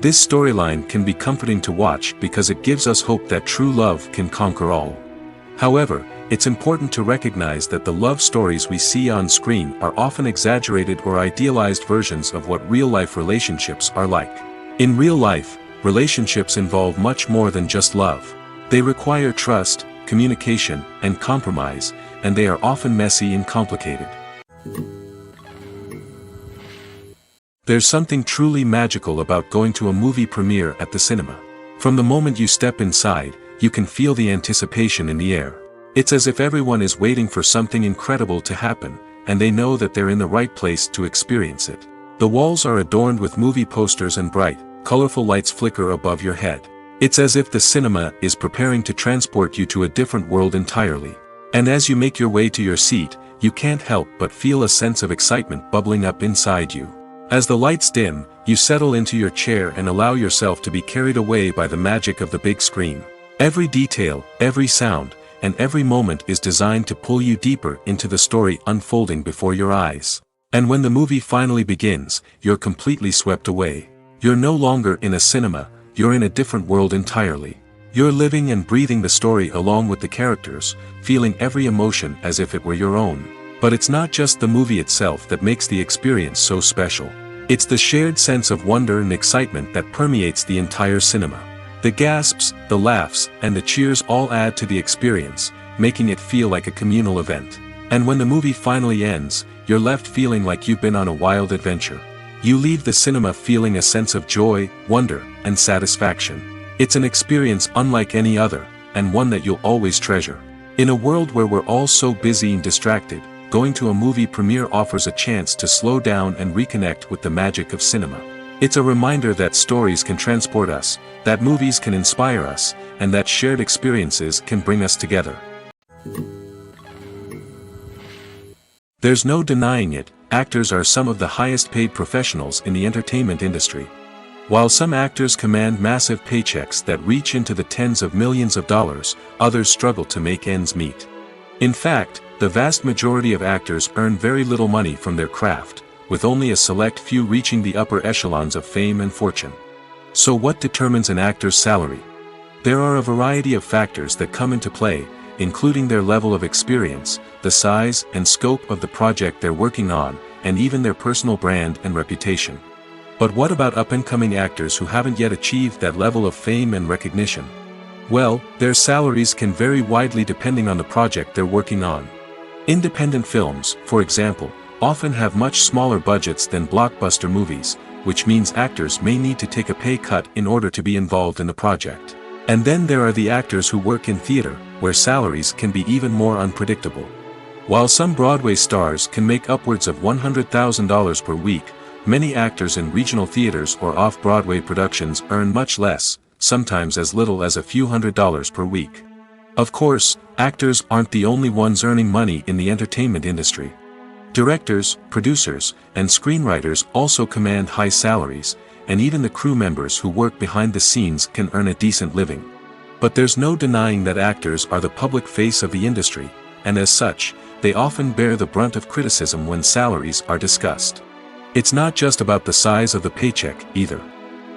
This storyline can be comforting to watch because it gives us hope that true love can conquer all. However, it's important to recognize that the love stories we see on screen are often exaggerated or idealized versions of what real-life relationships are like. In real life, relationships involve much more than just love. They require trust, communication, and compromise, and they are often messy and complicated. There's something truly magical about going to a movie premiere at the cinema. From the moment you step inside, you can feel the anticipation in the air. It's as if everyone is waiting for something incredible to happen, and they know that they're in the right place to experience it. The walls are adorned with movie posters and bright, colorful lights flicker above your head. It's as if the cinema is preparing to transport you to a different world entirely. And as you make your way to your seat, you can't help but feel a sense of excitement bubbling up inside you. As the lights dim, you settle into your chair and allow yourself to be carried away by the magic of the big screen. Every detail, every sound, and every moment is designed to pull you deeper into the story unfolding before your eyes. And when the movie finally begins, you're completely swept away. You're no longer in a cinema, you're in a different world entirely. You're living and breathing the story along with the characters, feeling every emotion as if it were your own. But it's not just the movie itself that makes the experience so special. It's the shared sense of wonder and excitement that permeates the entire cinema. The gasps, the laughs, and the cheers all add to the experience, making it feel like a communal event. And when the movie finally ends, you're left feeling like you've been on a wild adventure. You leave the cinema feeling a sense of joy, wonder, and satisfaction. It's an experience unlike any other, and one that you'll always treasure. In a world where we're all so busy and distracted, going to a movie premiere offers a chance to slow down and reconnect with the magic of cinema. It's a reminder that stories can transport us, that movies can inspire us, and that shared experiences can bring us together. There's no denying it, actors are some of the highest paid professionals in the entertainment industry. While some actors command massive paychecks that reach into the tens of millions of dollars, others struggle to make ends meet. In fact, the vast majority of actors earn very little money from their craft, with only a select few reaching the upper echelons of fame and fortune. So what determines an actor's salary? There are a variety of factors that come into play, including their level of experience, the size and scope of the project they're working on, and even their personal brand and reputation. But what about up-and-coming actors who haven't yet achieved that level of fame and recognition? Well, their salaries can vary widely depending on the project they're working on. Independent films, for example, often have much smaller budgets than blockbuster movies, which means actors may need to take a pay cut in order to be involved in the project. And then there are the actors who work in theater, where salaries can be even more unpredictable. While some Broadway stars can make upwards of $100,000 per week, many actors in regional theaters or off-Broadway productions earn much less, sometimes as little as a few $100s per week. Of course, actors aren't the only ones earning money in the entertainment industry. Directors, producers, and screenwriters also command high salaries, and even the crew members who work behind the scenes can earn a decent living. But there's no denying that actors are the public face of the industry, and as such, they often bear the brunt of criticism when salaries are discussed. It's not just about the size of the paycheck, either.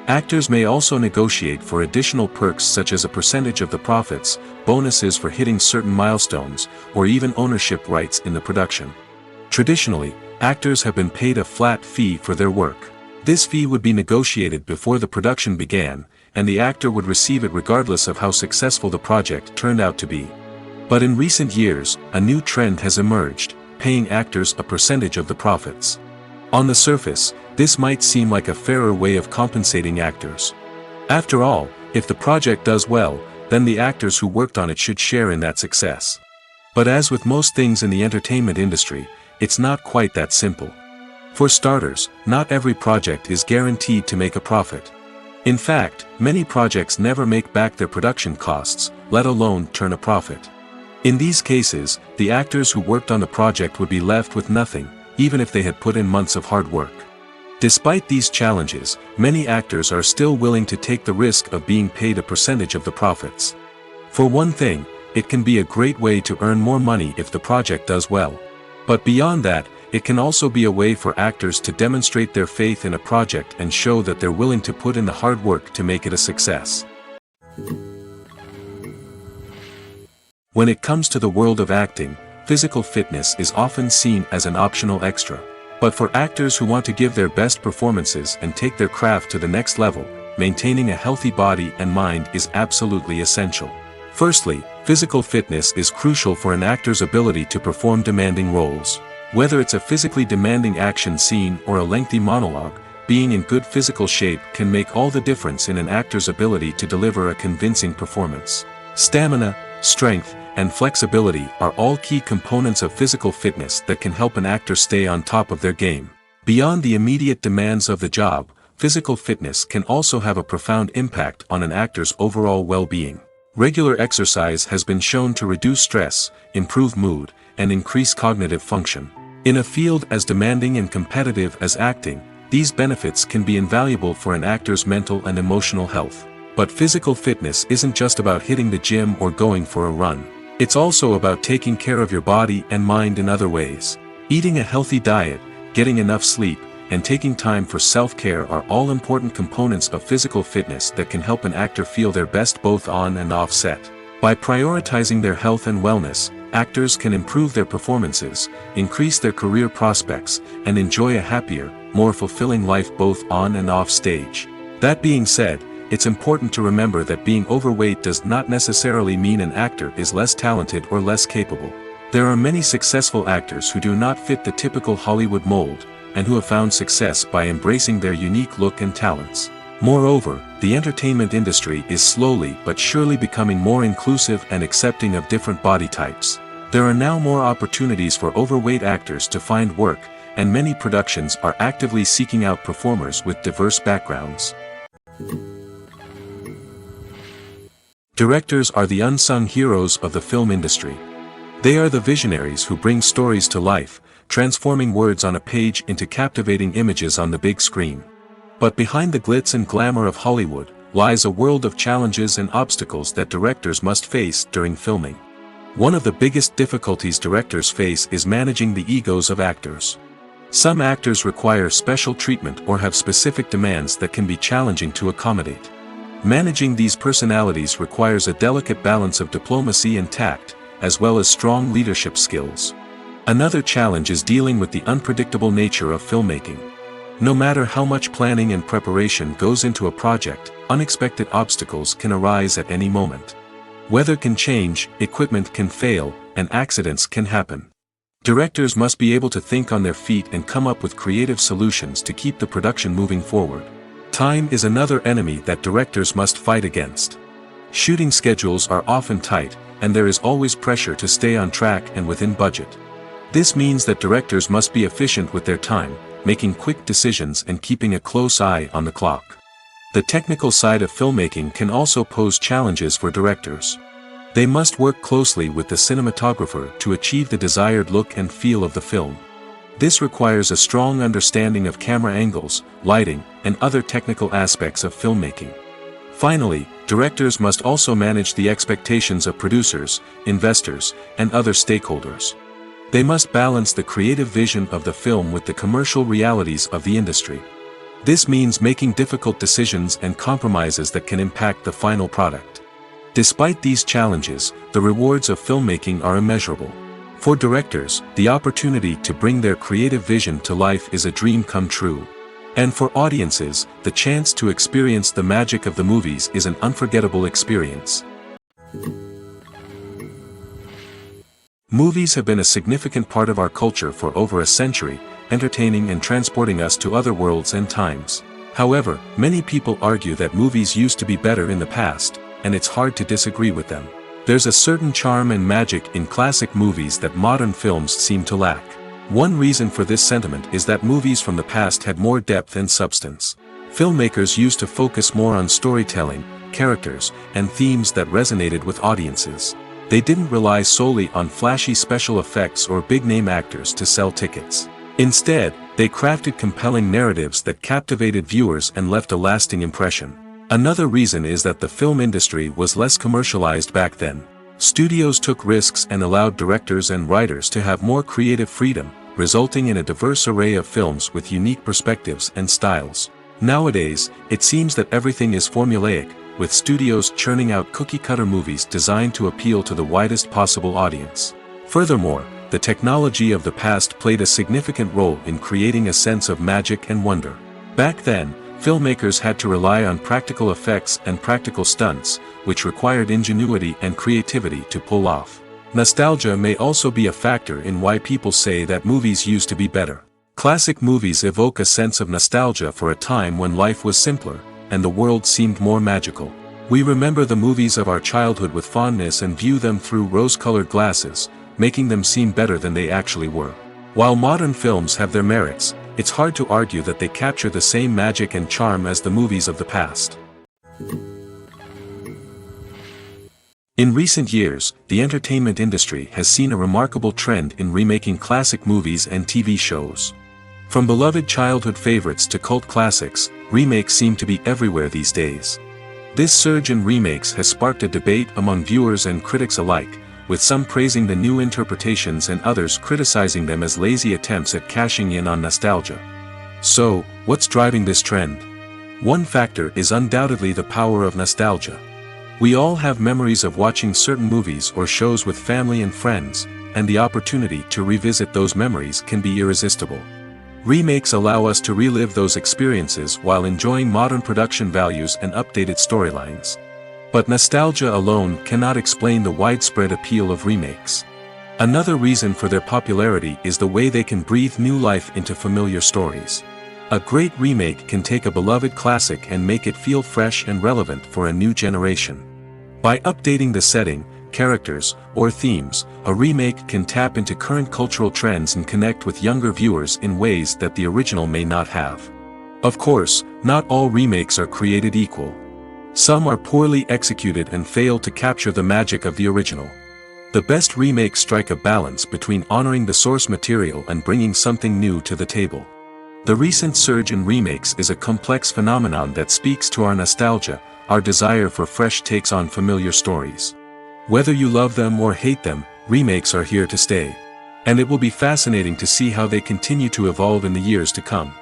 Actors may also negotiate for additional perks such as a percentage of the profits, bonuses for hitting certain milestones, or even ownership rights in the production. Traditionally, actors have been paid a flat fee for their work. This fee would be negotiated before the production began, and the actor would receive it regardless of how successful the project turned out to be. But in recent years, a new trend has emerged, paying actors a percentage of the profits. On the surface, this might seem like a fairer way of compensating actors. After all, if the project does well, then the actors who worked on it should share in that success. But as with most things in the entertainment industry, it's not quite that simple. For starters, not every project is guaranteed to make a profit. In fact, many projects never make back their production costs, let alone turn a profit. In these cases, the actors who worked on the project would be left with nothing, even if they had put in months of hard work. Despite these challenges, many actors are still willing to take the risk of being paid a percentage of the profits. For one thing, it can be a great way to earn more money if the project does well. But beyond that, it can also be a way for actors to demonstrate their faith in a project and show that they're willing to put in the hard work to make it a success. When it comes to the world of acting, physical fitness is often seen as an optional extra. But for actors who want to give their best performances and take their craft to the next level, maintaining a healthy body and mind is absolutely essential. Firstly, physical fitness is crucial for an actor's ability to perform demanding roles. Whether it's a physically demanding action scene or a lengthy monologue, being in good physical shape can make all the difference in an actor's ability to deliver a convincing performance. Stamina, strength, and flexibility are all key components of physical fitness that can help an actor stay on top of their game. Beyond the immediate demands of the job, physical fitness can also have a profound impact on an actor's overall well-being. Regular exercise has been shown to reduce stress, improve mood, and increase cognitive function. In a field as demanding and competitive as acting, these benefits can be invaluable for an actor's mental and emotional health. But physical fitness isn't just about hitting the gym or going for a run. It's also about taking care of your body and mind in other ways. Eating a healthy diet, getting enough sleep, and taking time for self-care are all important components of physical fitness that can help an actor feel their best both on and off set. By prioritizing their health and wellness, actors can improve their performances, increase their career prospects, and enjoy a happier, more fulfilling life both on and off stage. That being said, it's important to remember that being overweight does not necessarily mean an actor is less talented or less capable. There are many successful actors who do not fit the typical Hollywood mold, and who have found success by embracing their unique look and talents. Moreover, the entertainment industry is slowly but surely becoming more inclusive and accepting of different body types. There are now more opportunities for overweight actors to find work, and many productions are actively seeking out performers with diverse backgrounds. Directors are the unsung heroes of the film industry. They are the visionaries who bring stories to life, transforming words on a page into captivating images on the big screen. But behind the glitz and glamour of Hollywood, lies a world of challenges and obstacles that directors must face during filming. One of the biggest difficulties directors face is managing the egos of actors. Some actors require special treatment or have specific demands that can be challenging to accommodate. Managing these personalities requires a delicate balance of diplomacy and tact, as well as strong leadership skills. Another challenge is dealing with the unpredictable nature of filmmaking. No matter how much planning and preparation goes into a project, unexpected obstacles can arise at any moment. Weather can change, equipment can fail, and accidents can happen. Directors must be able to think on their feet and come up with creative solutions to keep the production moving forward. Time is another enemy that directors must fight against. Shooting schedules are often tight, and there is always pressure to stay on track and within budget. This means that directors must be efficient with their time, making quick decisions and keeping a close eye on the clock. The technical side of filmmaking can also pose challenges for directors. They must work closely with the cinematographer to achieve the desired look and feel of the film. This requires a strong understanding of camera angles, lighting, and other technical aspects of filmmaking. Finally, directors must also manage the expectations of producers, investors, and other stakeholders. They must balance the creative vision of the film with the commercial realities of the industry. This means making difficult decisions and compromises that can impact the final product. Despite these challenges, the rewards of filmmaking are immeasurable. For directors, the opportunity to bring their creative vision to life is a dream come true. And for audiences, the chance to experience the magic of the movies is an unforgettable experience. Movies have been a significant part of our culture for over a century, entertaining and transporting us to other worlds and times. However, many people argue that movies used to be better in the past, and it's hard to disagree with them. There's a certain charm and magic in classic movies that modern films seem to lack. One reason for this sentiment is that movies from the past had more depth and substance. Filmmakers used to focus more on storytelling, characters, and themes that resonated with audiences. They didn't rely solely on flashy special effects or big-name actors to sell tickets. Instead, they crafted compelling narratives that captivated viewers and left a lasting impression. Another reason is that the film industry was less commercialized back then. Studios took risks and allowed directors and writers to have more creative freedom, resulting in a diverse array of films with unique perspectives and styles. Nowadays, it seems that everything is formulaic, with studios churning out cookie-cutter movies designed to appeal to the widest possible audience. Furthermore, the technology of the past played a significant role in creating a sense of magic and wonder. Back then, filmmakers had to rely on practical effects and practical stunts, which required ingenuity and creativity to pull off. Nostalgia may also be a factor in why people say that movies used to be better. Classic movies evoke a sense of nostalgia for a time when life was simpler, and the world seemed more magical. We remember the movies of our childhood with fondness and view them through rose-colored glasses, making them seem better than they actually were. While modern films have their merits, it's hard to argue that they capture the same magic and charm as the movies of the past. In recent years, the entertainment industry has seen a remarkable trend in remaking classic movies and TV shows. From beloved childhood favorites to cult classics, remakes seem to be everywhere these days. This surge in remakes has sparked a debate among viewers and critics alike, with some praising the new interpretations and others criticizing them as lazy attempts at cashing in on nostalgia. So, what's driving this trend? One factor is undoubtedly the power of nostalgia. We all have memories of watching certain movies or shows with family and friends, and the opportunity to revisit those memories can be irresistible. Remakes allow us to relive those experiences while enjoying modern production values and updated storylines. But nostalgia alone cannot explain the widespread appeal of remakes. Another reason for their popularity is the way they can breathe new life into familiar stories. A great remake can take a beloved classic and make it feel fresh and relevant for a new generation. By updating the setting, characters, or themes, a remake can tap into current cultural trends and connect with younger viewers in ways that the original may not have. Of course, not all remakes are created equal. Some are poorly executed and fail to capture the magic of the original. The best remakes strike a balance between honoring the source material and bringing something new to the table. The recent surge in remakes is a complex phenomenon that speaks to our nostalgia, our desire for fresh takes on familiar stories. Whether you love them or hate them, remakes are here to stay. And it will be fascinating to see how they continue to evolve in the years to come.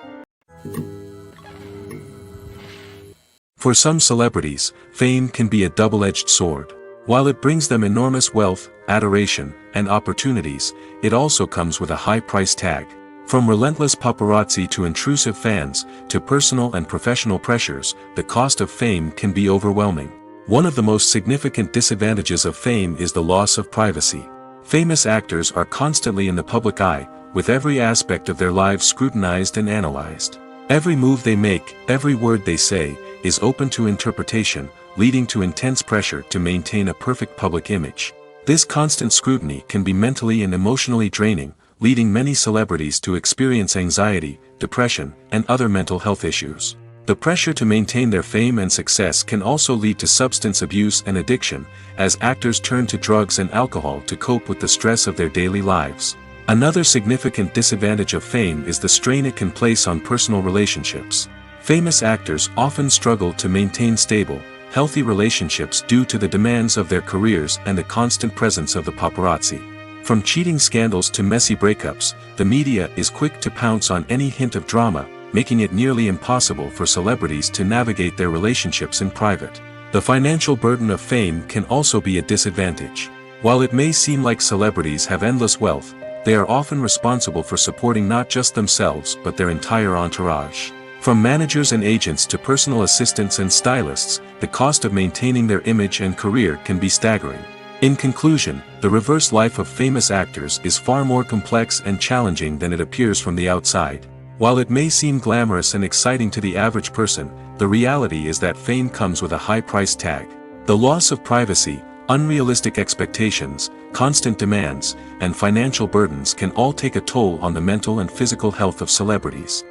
For some celebrities, fame can be a double-edged sword. While it brings them enormous wealth, adoration, and opportunities, it also comes with a high price tag. From relentless paparazzi to intrusive fans, to personal and professional pressures, the cost of fame can be overwhelming. One of the most significant disadvantages of fame is the loss of privacy. Famous actors are constantly in the public eye, with every aspect of their lives scrutinized and analyzed. Every move they make, every word they say, is open to interpretation, leading to intense pressure to maintain a perfect public image. This constant scrutiny can be mentally and emotionally draining, leading many celebrities to experience anxiety, depression, and other mental health issues. The pressure to maintain their fame and success can also lead to substance abuse and addiction, as actors turn to drugs and alcohol to cope with the stress of their daily lives. Another significant disadvantage of fame is the strain it can place on personal relationships. Famous actors often struggle to maintain stable, healthy relationships due to the demands of their careers and the constant presence of the paparazzi. From cheating scandals to messy breakups, the media is quick to pounce on any hint of drama, making it nearly impossible for celebrities to navigate their relationships in private. The financial burden of fame can also be a disadvantage. While it may seem like celebrities have endless wealth, they are often responsible for supporting not just themselves but their entire entourage. From managers and agents to personal assistants and stylists, the cost of maintaining their image and career can be staggering. In conclusion, the reverse life of famous actors is far more complex and challenging than it appears from the outside. While it may seem glamorous and exciting to the average person, the reality is that fame comes with a high price tag. The loss of privacy, unrealistic expectations, constant demands, and financial burdens can all take a toll on the mental and physical health of celebrities.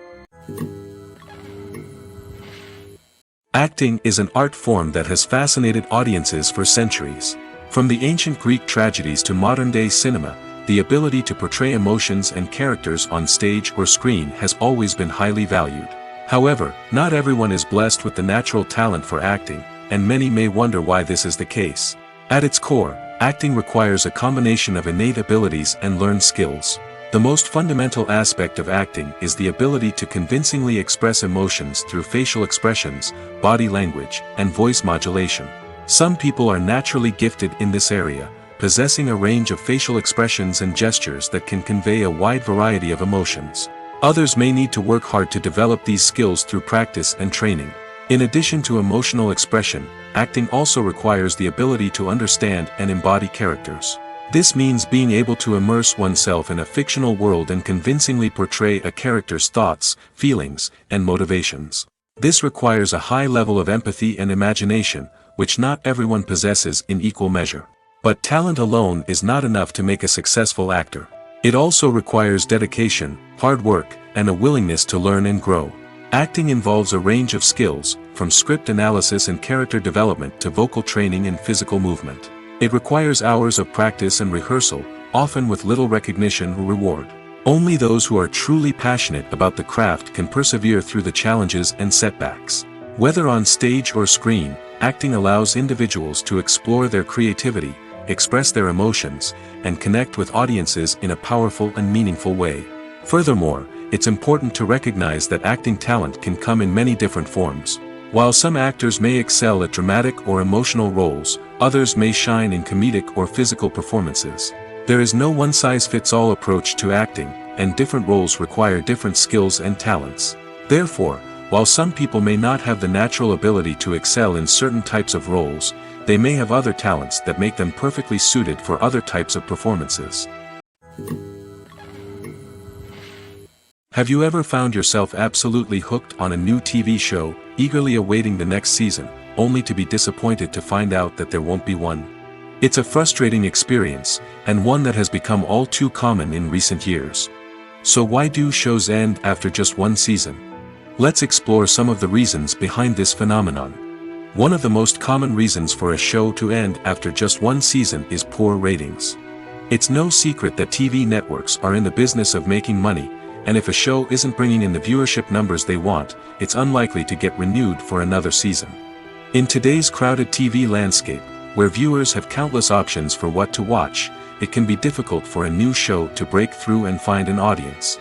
Acting is an art form that has fascinated audiences for centuries. From the ancient Greek tragedies to modern-day cinema, the ability to portray emotions and characters on stage or screen has always been highly valued. However, not everyone is blessed with the natural talent for acting, and many may wonder why this is the case. At its core, acting requires a combination of innate abilities and learned skills. The most fundamental aspect of acting is the ability to convincingly express emotions through facial expressions, body language, and voice modulation. Some people are naturally gifted in this area, possessing a range of facial expressions and gestures that can convey a wide variety of emotions. Others may need to work hard to develop these skills through practice and training. In addition to emotional expression, acting also requires the ability to understand and embody characters. This means being able to immerse oneself in a fictional world and convincingly portray a character's thoughts, feelings, and motivations. This requires a high level of empathy and imagination, which not everyone possesses in equal measure. But talent alone is not enough to make a successful actor. It also requires dedication, hard work, and a willingness to learn and grow. Acting involves a range of skills, from script analysis and character development to vocal training and physical movement. It requires hours of practice and rehearsal, often with little recognition or reward. Only those who are truly passionate about the craft can persevere through the challenges and setbacks. Whether on stage or screen, acting allows individuals to explore their creativity, express their emotions, and connect with audiences in a powerful and meaningful way. Furthermore, it's important to recognize that acting talent can come in many different forms. While some actors may excel at dramatic or emotional roles, others may shine in comedic or physical performances. There is no one-size-fits-all approach to acting, and different roles require different skills and talents. Therefore, while some people may not have the natural ability to excel in certain types of roles, they may have other talents that make them perfectly suited for other types of performances. Have you ever found yourself absolutely hooked on a new TV show, eagerly awaiting the next season, only to be disappointed to find out that there won't be one? It's a frustrating experience, and one that has become all too common in recent years. So why do shows end after just one season? Let's explore some of the reasons behind this phenomenon. One of the most common reasons for a show to end after just one season is poor ratings. It's no secret that TV networks are in the business of making money, and if a show isn't bringing in the viewership numbers they want, it's unlikely to get renewed for another season. In today's crowded TV landscape, where viewers have countless options for what to watch, it can be difficult for a new show to break through and find an audience.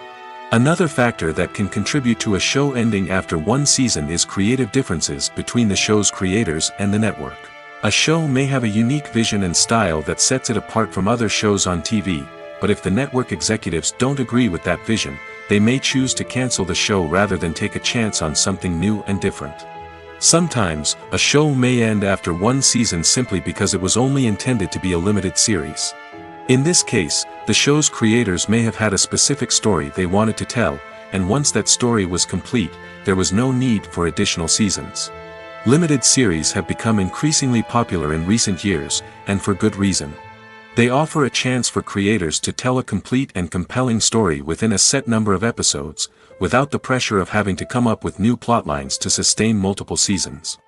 Another factor that can contribute to a show ending after one season is creative differences between the show's creators and the network. A show may have a unique vision and style that sets it apart from other shows on TV, but if the network executives don't agree with that vision, they may choose to cancel the show rather than take a chance on something new and different. Sometimes, a show may end after one season simply because it was only intended to be a limited series. In this case, the show's creators may have had a specific story they wanted to tell, and once that story was complete, there was no need for additional seasons. Limited series have become increasingly popular in recent years, and for good reason. They offer a chance for creators to tell a complete and compelling story within a set number of episodes, without the pressure of having to come up with new plotlines to sustain multiple seasons.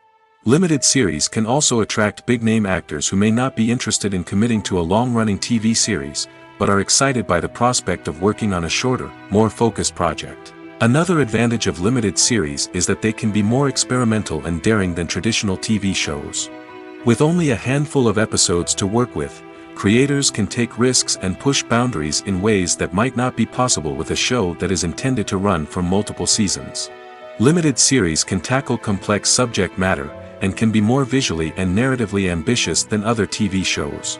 Limited series can also attract big-name actors who may not be interested in committing to a long-running TV series, but are excited by the prospect of working on a shorter, more focused project. Another advantage of limited series is that they can be more experimental and daring than traditional TV shows. With only a handful of episodes to work with, creators can take risks and push boundaries in ways that might not be possible with a show that is intended to run for multiple seasons. Limited series can tackle complex subject matter, and can be more visually and narratively ambitious than other TV shows.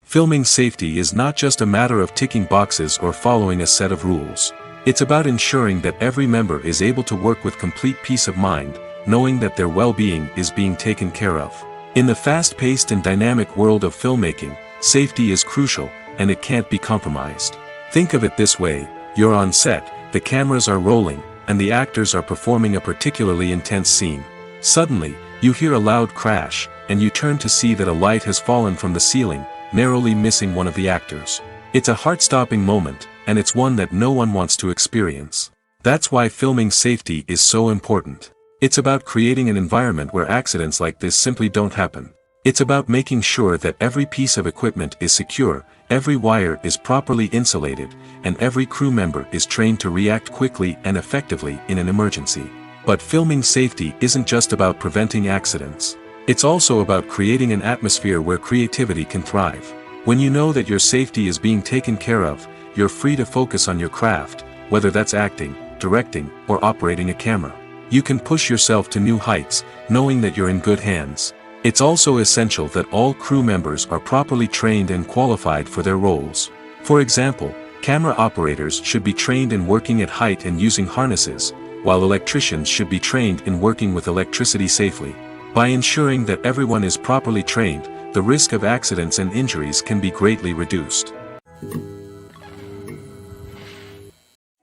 Filming safety is not just a matter of ticking boxes or following a set of rules. It's about ensuring that every member is able to work with complete peace of mind, knowing that their well-being is being taken care of. In the fast-paced and dynamic world of filmmaking, safety is crucial, and it can't be compromised. Think of it this way: you're on set, the cameras are rolling, and the actors are performing a particularly intense scene. Suddenly, you hear a loud crash, and you turn to see that a light has fallen from the ceiling, narrowly missing one of the actors. It's a heart-stopping moment, and it's one that no one wants to experience. That's why filming safety is so important. It's about creating an environment where accidents like this simply don't happen. It's about making sure that every piece of equipment is secure, every wire is properly insulated, and every crew member is trained to react quickly and effectively in an emergency. But filming safety isn't just about preventing accidents. It's also about creating an atmosphere where creativity can thrive. When you know that your safety is being taken care of, you're free to focus on your craft, whether that's acting, directing, or operating a camera. You can push yourself to new heights, knowing that you're in good hands. It's also essential that all crew members are properly trained and qualified for their roles. For example, camera operators should be trained in working at height and using harnesses, while electricians should be trained in working with electricity safely. By ensuring that everyone is properly trained, the risk of accidents and injuries can be greatly reduced.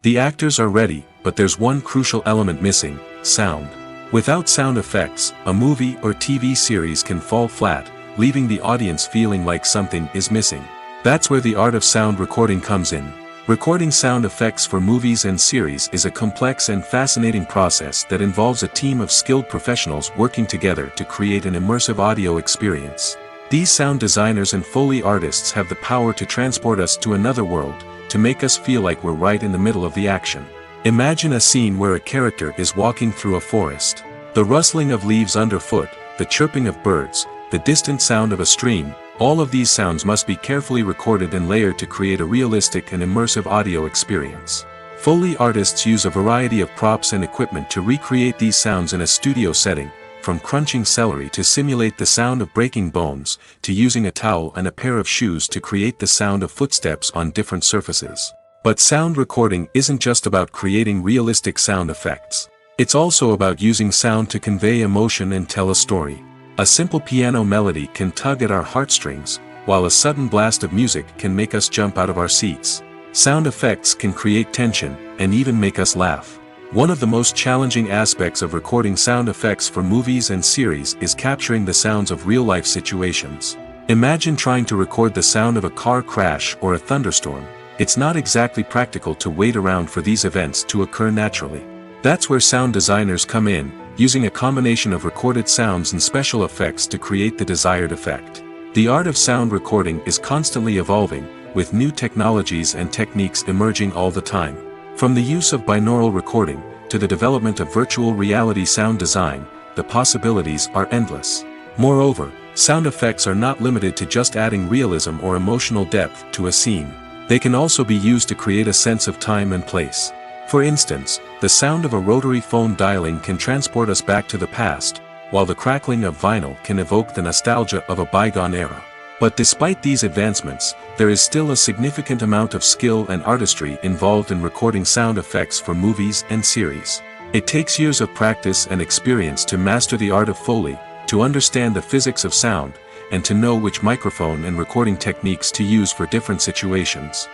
The actors are ready, but there's one crucial element missing: sound. Without sound effects, a movie or TV series can fall flat, leaving the audience feeling like something is missing. That's where the art of sound recording comes in. Recording sound effects for movies and series is a complex and fascinating process that involves a team of skilled professionals working together to create an immersive audio experience. These sound designers and Foley artists have the power to transport us to another world, to make us feel like we're right in the middle of the action. Imagine a scene where a character is walking through a forest. The rustling of leaves underfoot, the chirping of birds, the distant sound of a stream, all of these sounds must be carefully recorded and layered to create a realistic and immersive audio experience. Foley artists use a variety of props and equipment to recreate these sounds in a studio setting, from crunching celery to simulate the sound of breaking bones, to using a towel and a pair of shoes to create the sound of footsteps on different surfaces. But sound recording isn't just about creating realistic sound effects. It's also about using sound to convey emotion and tell a story. A simple piano melody can tug at our heartstrings, while a sudden blast of music can make us jump out of our seats. Sound effects can create tension, and even make us laugh. One of the most challenging aspects of recording sound effects for movies and series is capturing the sounds of real-life situations. Imagine trying to record the sound of a car crash or a thunderstorm. It's not exactly practical to wait around for these events to occur naturally. That's where sound designers come in, using a combination of recorded sounds and special effects to create the desired effect. The art of sound recording is constantly evolving, with new technologies and techniques emerging all the time. From the use of binaural recording, to the development of virtual reality sound design, the possibilities are endless. Moreover, sound effects are not limited to just adding realism or emotional depth to a scene. They can also be used to create a sense of time and place. For instance, the sound of a rotary phone dialing can transport us back to the past, while the crackling of vinyl can evoke the nostalgia of a bygone era. But despite these advancements, there is still a significant amount of skill and artistry involved in recording sound effects for movies and series. It takes years of practice and experience to master the art of Foley, to understand the physics of sound, and to know which microphone and recording techniques to use for different situations.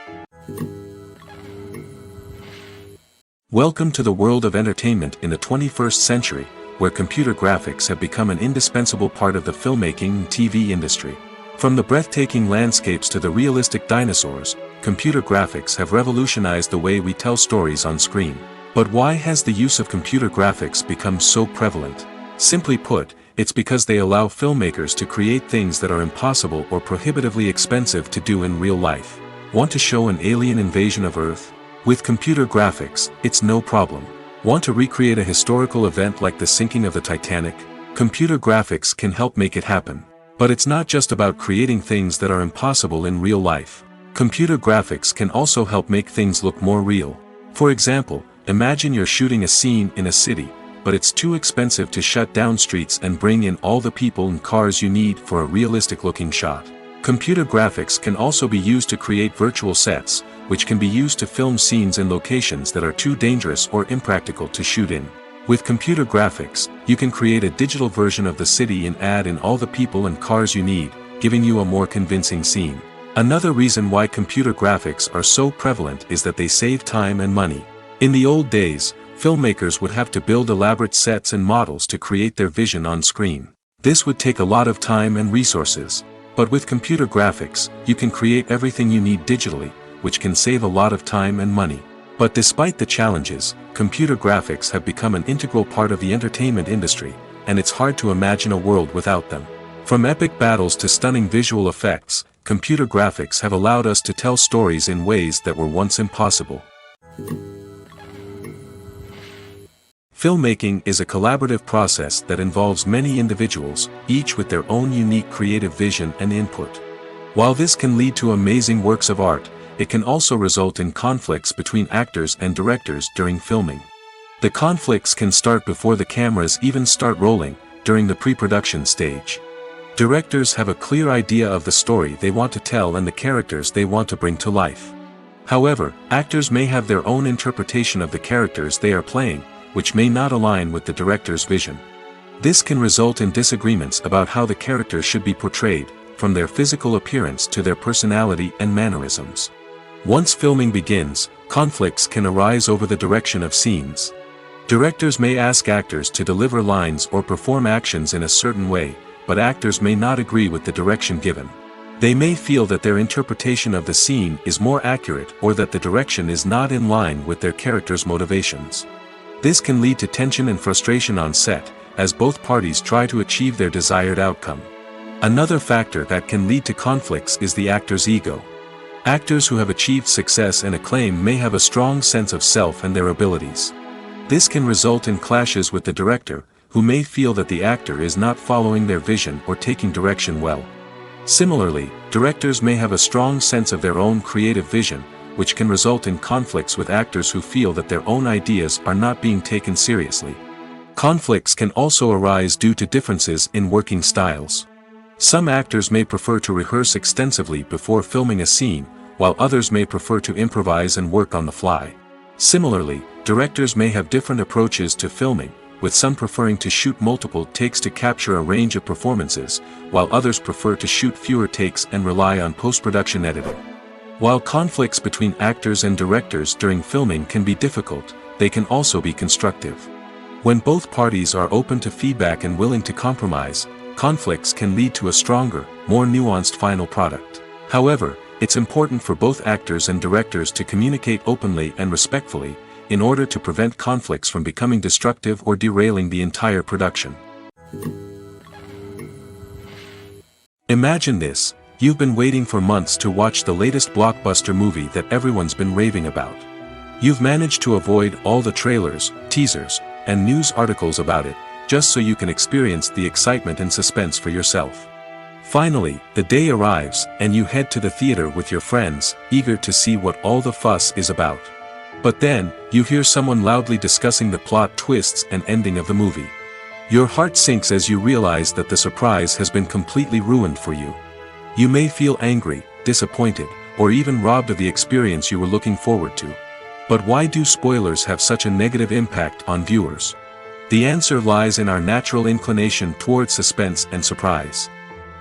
Welcome to the world of entertainment in the 21st century, where computer graphics have become an indispensable part of the filmmaking and TV industry. From the breathtaking landscapes to the realistic dinosaurs, computer graphics have revolutionized the way we tell stories on screen. But why has the use of computer graphics become so prevalent? Simply put, it's because they allow filmmakers to create things that are impossible or prohibitively expensive to do in real life. Want to show an alien invasion of Earth? With computer graphics, it's no problem. Want to recreate a historical event like the sinking of the Titanic? Computer graphics can help make it happen. But it's not just about creating things that are impossible in real life. Computer graphics can also help make things look more real. For example, imagine you're shooting a scene in a city, but it's too expensive to shut down streets and bring in all the people and cars you need for a realistic-looking shot. Computer graphics can also be used to create virtual sets, which can be used to film scenes in locations that are too dangerous or impractical to shoot in. With computer graphics, you can create a digital version of the city and add in all the people and cars you need, giving you a more convincing scene. Another reason why computer graphics are so prevalent is that they save time and money. In the old days, filmmakers would have to build elaborate sets and models to create their vision on screen. This would take a lot of time and resources. But with computer graphics, you can create everything you need digitally, which can save a lot of time and money. But despite the challenges, computer graphics have become an integral part of the entertainment industry, and it's hard to imagine a world without them. From epic battles to stunning visual effects, computer graphics have allowed us to tell stories in ways that were once impossible. Filmmaking is a collaborative process that involves many individuals, each with their own unique creative vision and input. While this can lead to amazing works of art, it can also result in conflicts between actors and directors during filming. The conflicts can start before the cameras even start rolling, during the pre-production stage. Directors have a clear idea of the story they want to tell and the characters they want to bring to life. However, actors may have their own interpretation of the characters they are playing, which may not align with the director's vision. This can result in disagreements about how the characters should be portrayed, from their physical appearance to their personality and mannerisms. Once filming begins, conflicts can arise over the direction of scenes. Directors may ask actors to deliver lines or perform actions in a certain way, but actors may not agree with the direction given. They may feel that their interpretation of the scene is more accurate or that the direction is not in line with their character's motivations. This can lead to tension and frustration on set, as both parties try to achieve their desired outcome. Another factor that can lead to conflicts is the actor's ego. Actors who have achieved success and acclaim may have a strong sense of self and their abilities. This can result in clashes with the director, who may feel that the actor is not following their vision or taking direction well. Similarly, directors may have a strong sense of their own creative vision, which can result in conflicts with actors who feel that their own ideas are not being taken seriously. Conflicts can also arise due to differences in working styles. Some actors may prefer to rehearse extensively before filming a scene, while others may prefer to improvise and work on the fly. Similarly, directors may have different approaches to filming, with some preferring to shoot multiple takes to capture a range of performances, while others prefer to shoot fewer takes and rely on post-production editing. While conflicts between actors and directors during filming can be difficult, they can also be constructive. When both parties are open to feedback and willing to compromise, conflicts can lead to a stronger, more nuanced final product. However, it's important for both actors and directors to communicate openly and respectfully, in order to prevent conflicts from becoming destructive or derailing the entire production. Imagine this: you've been waiting for months to watch the latest blockbuster movie that everyone's been raving about. You've managed to avoid all the trailers, teasers, and news articles about it, just so you can experience the excitement and suspense for yourself. Finally, the day arrives, and you head to the theater with your friends, eager to see what all the fuss is about. But then, you hear someone loudly discussing the plot twists and ending of the movie. Your heart sinks as you realize that the surprise has been completely ruined for you. You may feel angry, disappointed, or even robbed of the experience you were looking forward to. But why do spoilers have such a negative impact on viewers? The answer lies in our natural inclination toward suspense and surprise.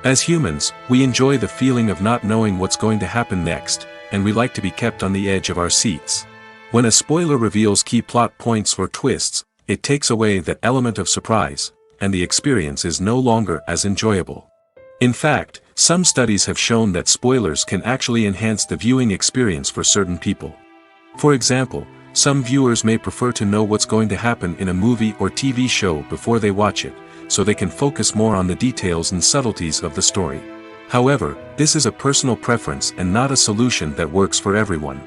As humans, we enjoy the feeling of not knowing what's going to happen next, and we like to be kept on the edge of our seats. When a spoiler reveals key plot points or twists, it takes away that element of surprise, and the experience is no longer as enjoyable. In fact, some studies have shown that spoilers can actually enhance the viewing experience for certain people. For example, some viewers may prefer to know what's going to happen in a movie or TV show before they watch it, so they can focus more on the details and subtleties of the story. However, this is a personal preference and not a solution that works for everyone.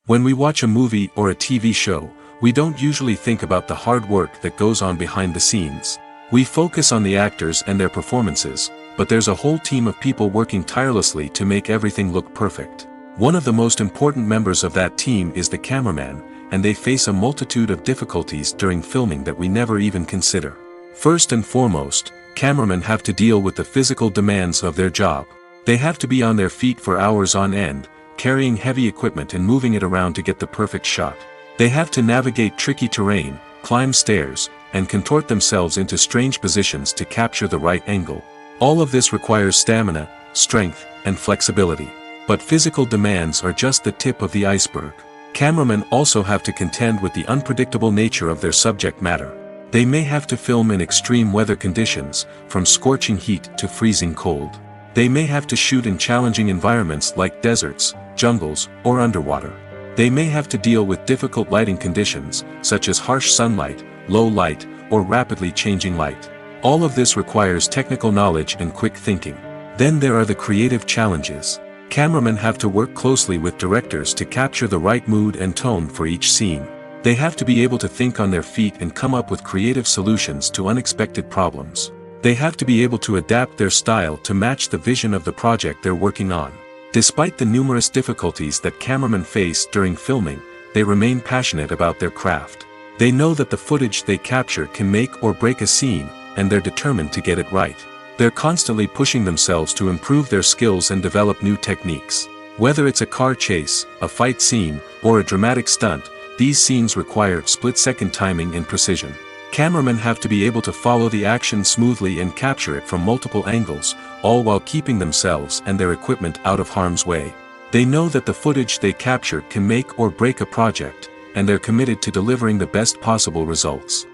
When we watch a movie or a TV show, we don't usually think about the hard work that goes on behind the scenes. We focus on the actors and their performances, but there's a whole team of people working tirelessly to make everything look perfect. One of the most important members of that team is the cameraman, and they face a multitude of difficulties during filming that we never even consider. First and foremost, cameramen have to deal with the physical demands of their job. They have to be on their feet for hours on end, carrying heavy equipment and moving it around to get the perfect shot. They have to navigate tricky terrain, climb stairs, and contort themselves into strange positions to capture the right angle. All of this requires stamina, strength, and flexibility. But physical demands are just the tip of the iceberg. Cameramen also have to contend with the unpredictable nature of their subject matter. They may have to film in extreme weather conditions, from scorching heat to freezing cold. They may have to shoot in challenging environments like deserts, jungles, or underwater. They may have to deal with difficult lighting conditions, such as harsh sunlight, low light, or rapidly changing light. All of this requires technical knowledge and quick thinking. Then there are the creative challenges. Cameramen have to work closely with directors to capture the right mood and tone for each scene. They have to be able to think on their feet and come up with creative solutions to unexpected problems. They have to be able to adapt their style to match the vision of the project they're working on. Despite the numerous difficulties that cameramen face during filming, they remain passionate about their craft. They know that the footage they capture can make or break a scene, and they're determined to get it right. They're constantly pushing themselves to improve their skills and develop new techniques. Whether it's a car chase, a fight scene, or a dramatic stunt, these scenes require split-second timing and precision. Cameramen have to be able to follow the action smoothly and capture it from multiple angles, all while keeping themselves and their equipment out of harm's way. They know that the footage they capture can make or break a project, and they're committed to delivering the best possible results.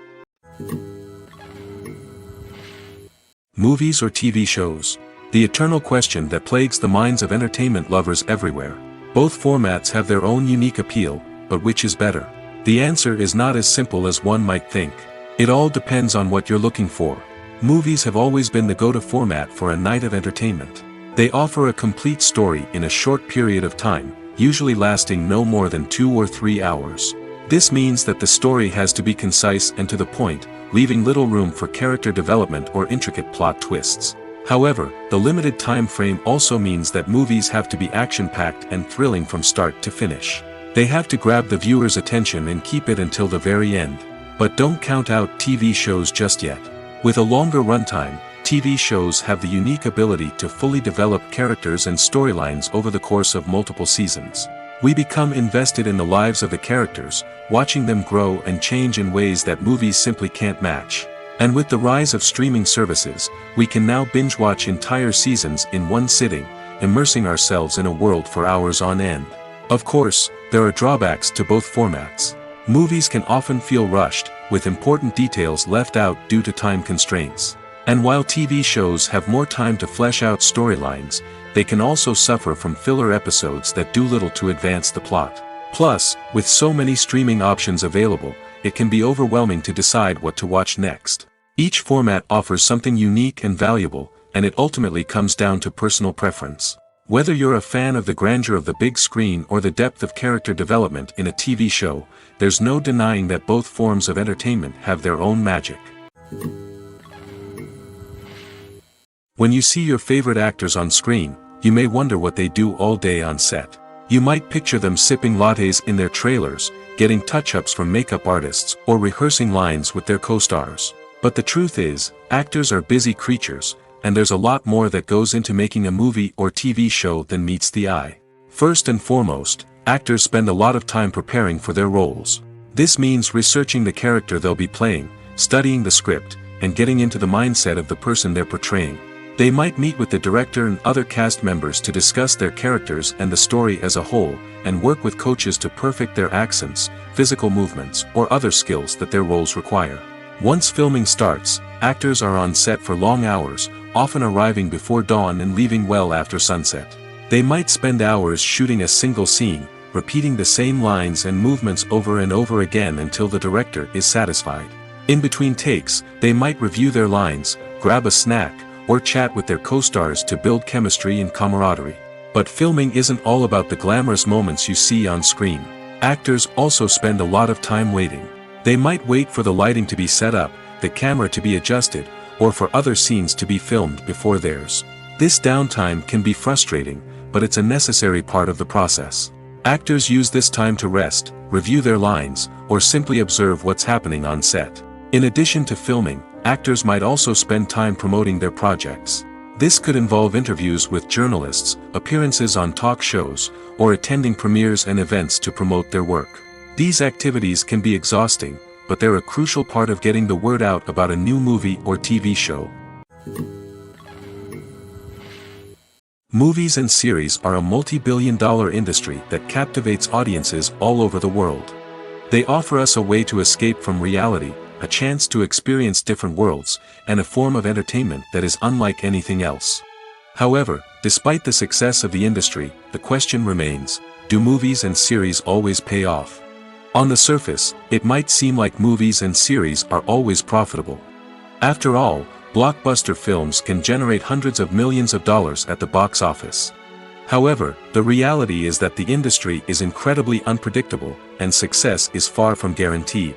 Movies or TV shows? The eternal question that plagues the minds of entertainment lovers everywhere. Both formats have their own unique appeal, but which is better? The answer is not as simple as one might think. It all depends on what you're looking for. Movies have always been the go-to format for a night of entertainment. They offer a complete story in a short period of time, usually lasting no more than 2 or 3 hours. This means that the story has to be concise and to the point, leaving little room for character development or intricate plot twists. However, the limited time frame also means that movies have to be action-packed and thrilling from start to finish. They have to grab the viewer's attention and keep it until the very end. But don't count out TV shows just yet. With a longer runtime, TV shows have the unique ability to fully develop characters and storylines over the course of multiple seasons. We become invested in the lives of the characters, watching them grow and change in ways that movies simply can't match. And with the rise of streaming services, we can now binge-watch entire seasons in one sitting, immersing ourselves in a world for hours on end. Of course, there are drawbacks to both formats. Movies can often feel rushed, with important details left out due to time constraints. And while TV shows have more time to flesh out storylines, they can also suffer from filler episodes that do little to advance the plot. Plus, with so many streaming options available, it can be overwhelming to decide what to watch next. Each format offers something unique and valuable, and it ultimately comes down to personal preference. Whether you're a fan of the grandeur of the big screen or the depth of character development in a TV show, there's no denying that both forms of entertainment have their own magic. When you see your favorite actors on screen, you may wonder what they do all day on set. You might picture them sipping lattes in their trailers, getting touch-ups from makeup artists, or rehearsing lines with their co-stars. But the truth is, actors are busy creatures, and there's a lot more that goes into making a movie or TV show than meets the eye. First and foremost, actors spend a lot of time preparing for their roles. This means researching the character they'll be playing, studying the script, and getting into the mindset of the person they're portraying. They might meet with the director and other cast members to discuss their characters and the story as a whole, and work with coaches to perfect their accents, physical movements, or other skills that their roles require. Once filming starts, actors are on set for long hours, often arriving before dawn and leaving well after sunset. They might spend hours shooting a single scene, repeating the same lines and movements over and over again until the director is satisfied. In between takes, they might review their lines, grab a snack, or chat with their co-stars to build chemistry and camaraderie. But filming isn't all about the glamorous moments you see on screen. Actors also spend a lot of time waiting. They might wait for the lighting to be set up, the camera to be adjusted, or for other scenes to be filmed before theirs. This downtime can be frustrating, but it's a necessary part of the process. Actors use this time to rest, review their lines, or simply observe what's happening on set. In addition to filming, actors might also spend time promoting their projects. This could involve interviews with journalists, appearances on talk shows, or attending premieres and events to promote their work. These activities can be exhausting, but they're a crucial part of getting the word out about a new movie or TV show. Movies and series are a multi-billion-dollar industry that captivates audiences all over the world. They offer us a way to escape from reality, a chance to experience different worlds, and a form of entertainment that is unlike anything else. However, despite the success of the industry, the question remains, do movies and series always pay off? On the surface, it might seem like movies and series are always profitable. After all, blockbuster films can generate hundreds of millions of dollars at the box office. However, the reality is that the industry is incredibly unpredictable, and success is far from guaranteed.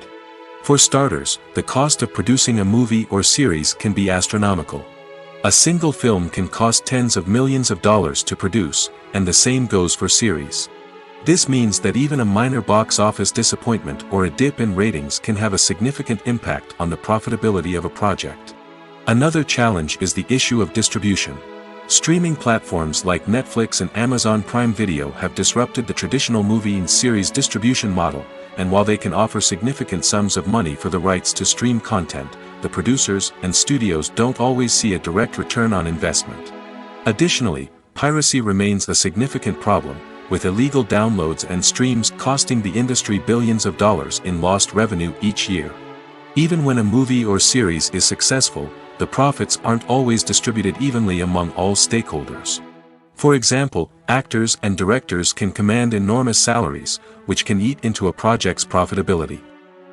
For starters, the cost of producing a movie or series can be astronomical. A single film can cost tens of millions of dollars to produce, and the same goes for series. This means that even a minor box office disappointment or a dip in ratings can have a significant impact on the profitability of a project. Another challenge is the issue of distribution. Streaming platforms like Netflix and Amazon Prime Video have disrupted the traditional movie and series distribution model, and while they can offer significant sums of money for the rights to stream content, the producers and studios don't always see a direct return on investment. Additionally, piracy remains a significant problem, with illegal downloads and streams costing the industry billions of dollars in lost revenue each year. Even when a movie or series is successful, the profits aren't always distributed evenly among all stakeholders. For example, actors and directors can command enormous salaries, which can eat into a project's profitability.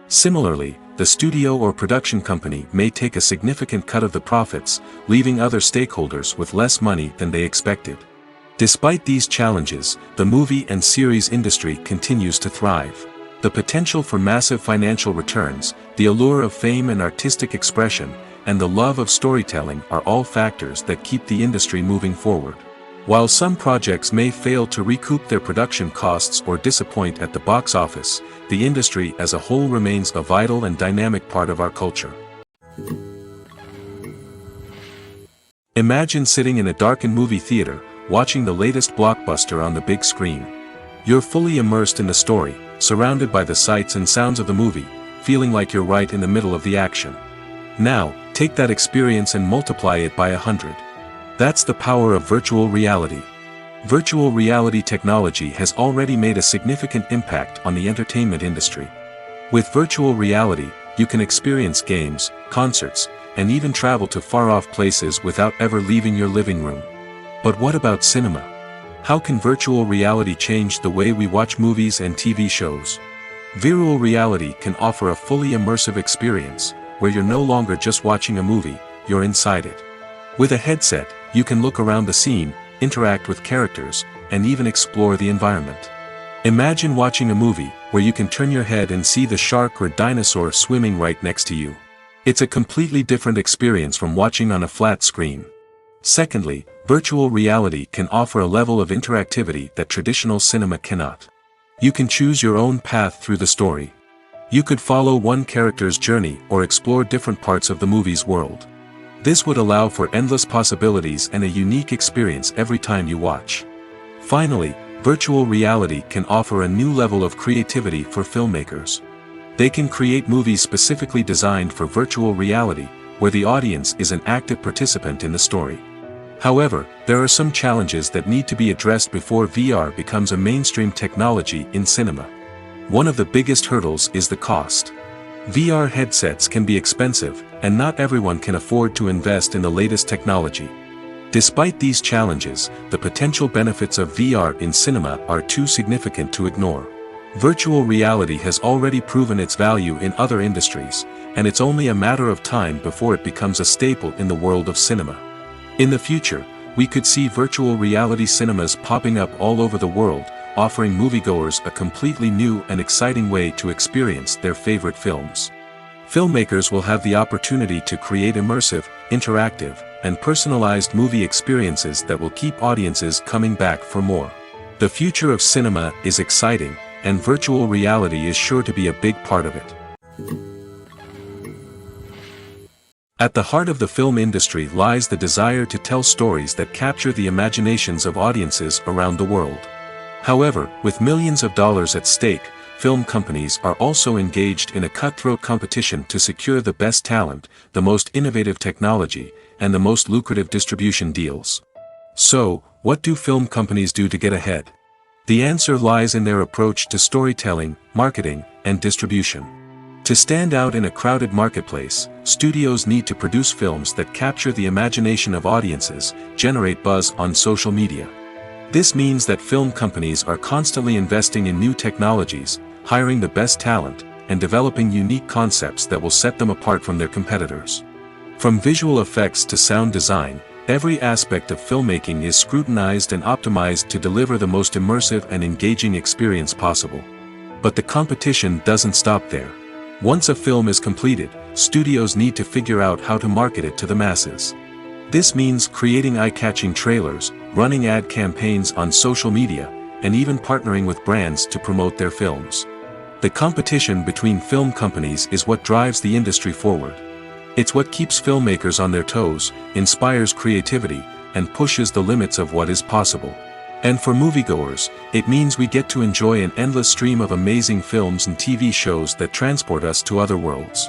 Similarly, the studio or production company may take a significant cut of the profits, leaving other stakeholders with less money than they expected. Despite these challenges, the movie and series industry continues to thrive. The potential for massive financial returns, the allure of fame and artistic expression, and the love of storytelling are all factors that keep the industry moving forward. While some projects may fail to recoup their production costs or disappoint at the box office, the industry as a whole remains a vital and dynamic part of our culture. Imagine sitting in a darkened movie theater, watching the latest blockbuster on the big screen. You're fully immersed in the story, surrounded by the sights and sounds of the movie, feeling like you're right in the middle of the action. Now, take that experience and multiply it by 100. That's the power of virtual reality. Virtual reality technology has already made a significant impact on the entertainment industry. With virtual reality, you can experience games, concerts, and even travel to far-off places without ever leaving your living room. But what about cinema? How can virtual reality change the way we watch movies and TV shows? Virtual reality can offer a fully immersive experience, where you're no longer just watching a movie, you're inside it. With a headset, you can look around the scene, interact with characters, and even explore the environment. Imagine watching a movie where you can turn your head and see the shark or dinosaur swimming right next to you. It's a completely different experience from watching on a flat screen. Secondly, virtual reality can offer a level of interactivity that traditional cinema cannot. You can choose your own path through the story. You could follow one character's journey or explore different parts of the movie's world. This would allow for endless possibilities and a unique experience every time you watch. Finally, virtual reality can offer a new level of creativity for filmmakers. They can create movies specifically designed for virtual reality, where the audience is an active participant in the story. However, there are some challenges that need to be addressed before VR becomes a mainstream technology in cinema. One of the biggest hurdles is the cost. VR headsets can be expensive, and not everyone can afford to invest in the latest technology. Despite these challenges, the potential benefits of VR in cinema are too significant to ignore. Virtual reality has already proven its value in other industries, and it's only a matter of time before it becomes a staple in the world of cinema. In the future, we could see virtual reality cinemas popping up all over the world, offering moviegoers a completely new and exciting way to experience their favorite films. Filmmakers will have the opportunity to create immersive, interactive, and personalized movie experiences that will keep audiences coming back for more. The future of cinema is exciting, and virtual reality is sure to be a big part of it. At the heart of the film industry lies the desire to tell stories that capture the imaginations of audiences around the world. However, with millions of dollars at stake, film companies are also engaged in a cutthroat competition to secure the best talent, the most innovative technology, and the most lucrative distribution deals. So, what do film companies do to get ahead? The answer lies in their approach to storytelling, marketing, and distribution. To stand out in a crowded marketplace, studios need to produce films that capture the imagination of audiences, generate buzz on social media. This means that film companies are constantly investing in new technologies, hiring the best talent, and developing unique concepts that will set them apart from their competitors. From visual effects to sound design, every aspect of filmmaking is scrutinized and optimized to deliver the most immersive and engaging experience possible. But the competition doesn't stop there. Once a film is completed, studios need to figure out how to market it to the masses. This means creating eye-catching trailers, running ad campaigns on social media, and even partnering with brands to promote their films. The competition between film companies is what drives the industry forward. It's what keeps filmmakers on their toes, inspires creativity, and pushes the limits of what is possible. And for moviegoers, it means we get to enjoy an endless stream of amazing films and TV shows that transport us to other worlds.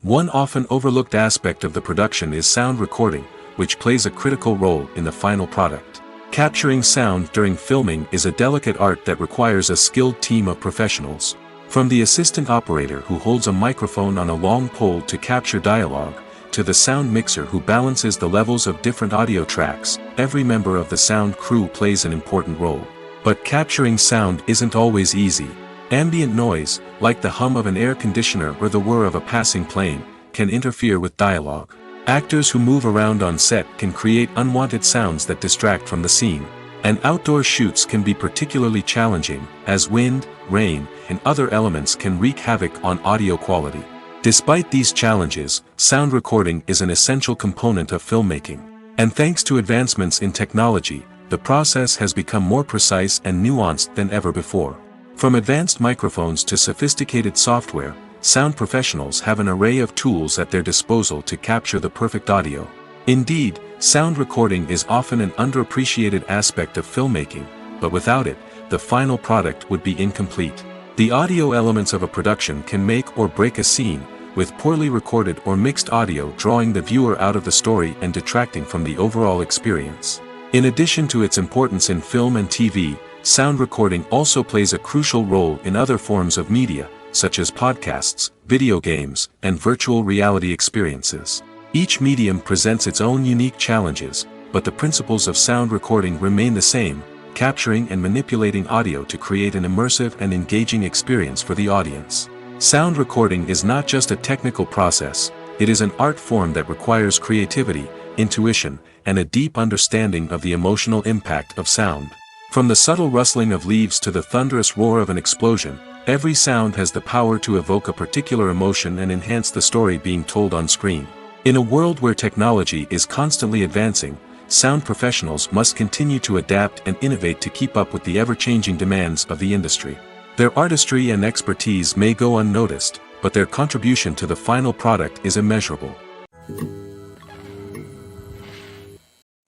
One often overlooked aspect of the production is sound recording, which plays a critical role in the final product. Capturing sound during filming is a delicate art that requires a skilled team of professionals. From the assistant operator who holds a microphone on a long pole to capture dialogue, to the sound mixer who balances the levels of different audio tracks, every member of the sound crew plays an important role. But capturing sound isn't always easy. Ambient noise, like the hum of an air conditioner or the whir of a passing plane, can interfere with dialogue. Actors who move around on set can create unwanted sounds that distract from the scene. And outdoor shoots can be particularly challenging, as wind, rain, and other elements can wreak havoc on audio quality. Despite these challenges, sound recording is an essential component of filmmaking. And thanks to advancements in technology, the process has become more precise and nuanced than ever before. From advanced microphones to sophisticated software, sound professionals have an array of tools at their disposal to capture the perfect audio. Indeed, sound recording is often an underappreciated aspect of filmmaking, but without it, the final product would be incomplete. The audio elements of a production can make or break a scene, with poorly recorded or mixed audio drawing the viewer out of the story and detracting from the overall experience. In addition to its importance in film and TV, sound recording also plays a crucial role in other forms of media, such as podcasts, video games, and virtual reality experiences. Each medium presents its own unique challenges, but the principles of sound recording remain the same, capturing and manipulating audio to create an immersive and engaging experience for the audience. Sound recording is not just a technical process, it is an art form that requires creativity, intuition, and a deep understanding of the emotional impact of sound. From the subtle rustling of leaves to the thunderous roar of an explosion, every sound has the power to evoke a particular emotion and enhance the story being told on screen. In a world where technology is constantly advancing, sound professionals must continue to adapt and innovate to keep up with the ever-changing demands of the industry. Their artistry and expertise may go unnoticed, but their contribution to the final product is immeasurable.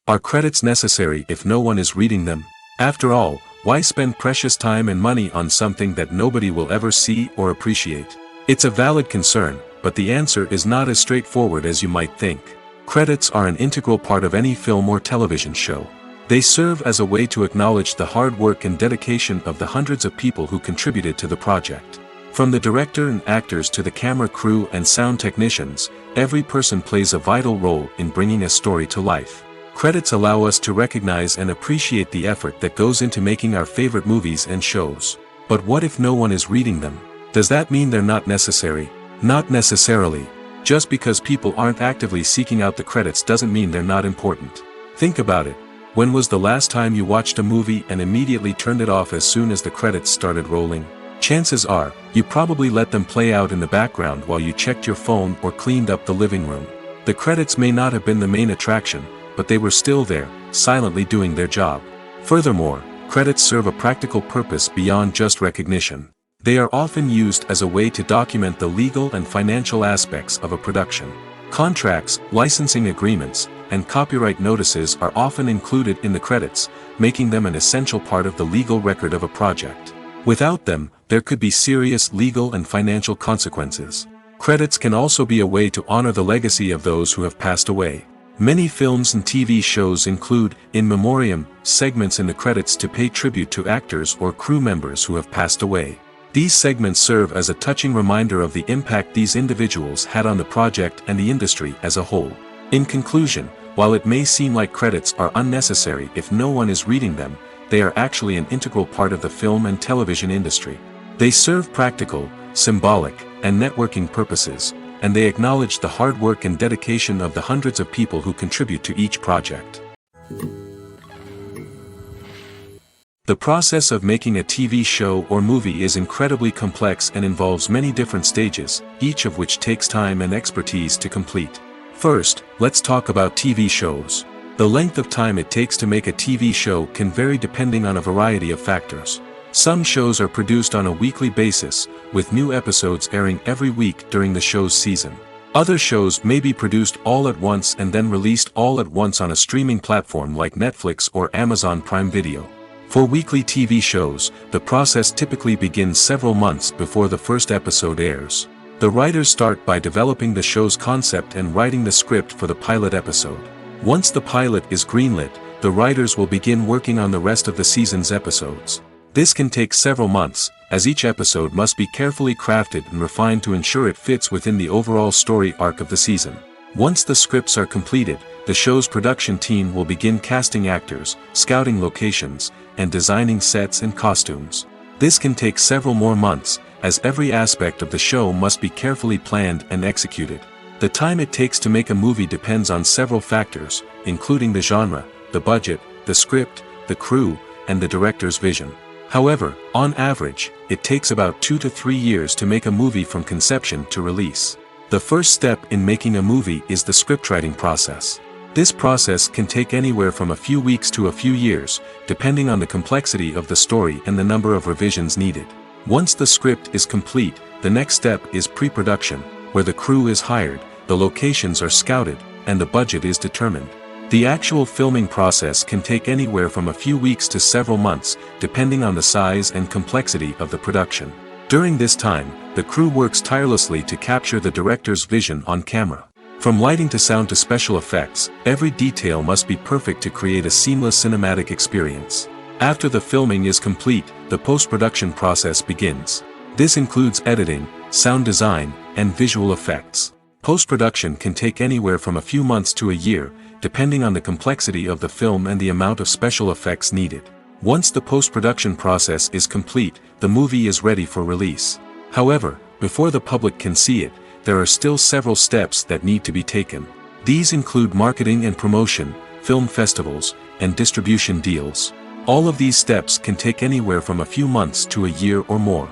Are credits necessary if no one is reading them? After all, why spend precious time and money on something that nobody will ever see or appreciate? It's a valid concern, but the answer is not as straightforward as you might think. Credits are an integral part of any film or television show. They serve as a way to acknowledge the hard work and dedication of the hundreds of people who contributed to the project. From the director and actors to the camera crew and sound technicians, every person plays a vital role in bringing a story to life. Credits allow us to recognize and appreciate the effort that goes into making our favorite movies and shows. But what if no one is reading them? Does that mean they're not necessary? Not necessarily. Just because people aren't actively seeking out the credits doesn't mean they're not important. Think about it. When was the last time you watched a movie and immediately turned it off as soon as the credits started rolling? Chances are, you probably let them play out in the background while you checked your phone or cleaned up the living room. The credits may not have been the main attraction, but they were still there, silently doing their job. Furthermore, credits serve a practical purpose beyond just recognition. They are often used as a way to document the legal and financial aspects of a production. Contracts, licensing agreements, and copyright notices are often included in the credits, making them an essential part of the legal record of a project. Without them, there could be serious legal and financial consequences. Credits can also be a way to honor the legacy of those who have passed away. Many films and TV shows include, in memoriam, segments in the credits to pay tribute to actors or crew members who have passed away. These segments serve as a touching reminder of the impact these individuals had on the project and the industry as a whole. In conclusion, while it may seem like credits are unnecessary if no one is reading them, they are actually an integral part of the film and television industry. They serve practical, symbolic, and networking purposes, and they acknowledge the hard work and dedication of the hundreds of people who contribute to each project. The process of making a TV show or movie is incredibly complex and involves many different stages, each of which takes time and expertise to complete. First, let's talk about TV shows. The length of time it takes to make a TV show can vary depending on a variety of factors. Some shows are produced on a weekly basis, with new episodes airing every week during the show's season. Other shows may be produced all at once and then released all at once on a streaming platform like Netflix or Amazon Prime Video. For weekly TV shows, the process typically begins several months before the first episode airs. The writers start by developing the show's concept and writing the script for the pilot episode. Once the pilot is greenlit, the writers will begin working on the rest of the season's episodes. This can take several months, as each episode must be carefully crafted and refined to ensure it fits within the overall story arc of the season. Once the scripts are completed, the show's production team will begin casting actors, scouting locations, and designing sets and costumes. This can take several more months, as every aspect of the show must be carefully planned and executed. The time it takes to make a movie depends on several factors, including the genre, the budget, the script, the crew, and the director's vision. However, on average, it takes about 2 to 3 years to make a movie from conception to release. The first step in making a movie is the scriptwriting process. This process can take anywhere from a few weeks to a few years, depending on the complexity of the story and the number of revisions needed. Once the script is complete, the next step is pre-production, where the crew is hired, the locations are scouted, and the budget is determined. The actual filming process can take anywhere from a few weeks to several months, depending on the size and complexity of the production. During this time, the crew works tirelessly to capture the director's vision on camera. From lighting to sound to special effects, every detail must be perfect to create a seamless cinematic experience. After the filming is complete, the post-production process begins. This includes editing, sound design, and visual effects. Post-production can take anywhere from a few months to a year, depending on the complexity of the film and the amount of special effects needed. Once the post-production process is complete, the movie is ready for release. However, before the public can see it, there are still several steps that need to be taken. These include marketing and promotion, film festivals, and distribution deals. All of these steps can take anywhere from a few months to a year or more.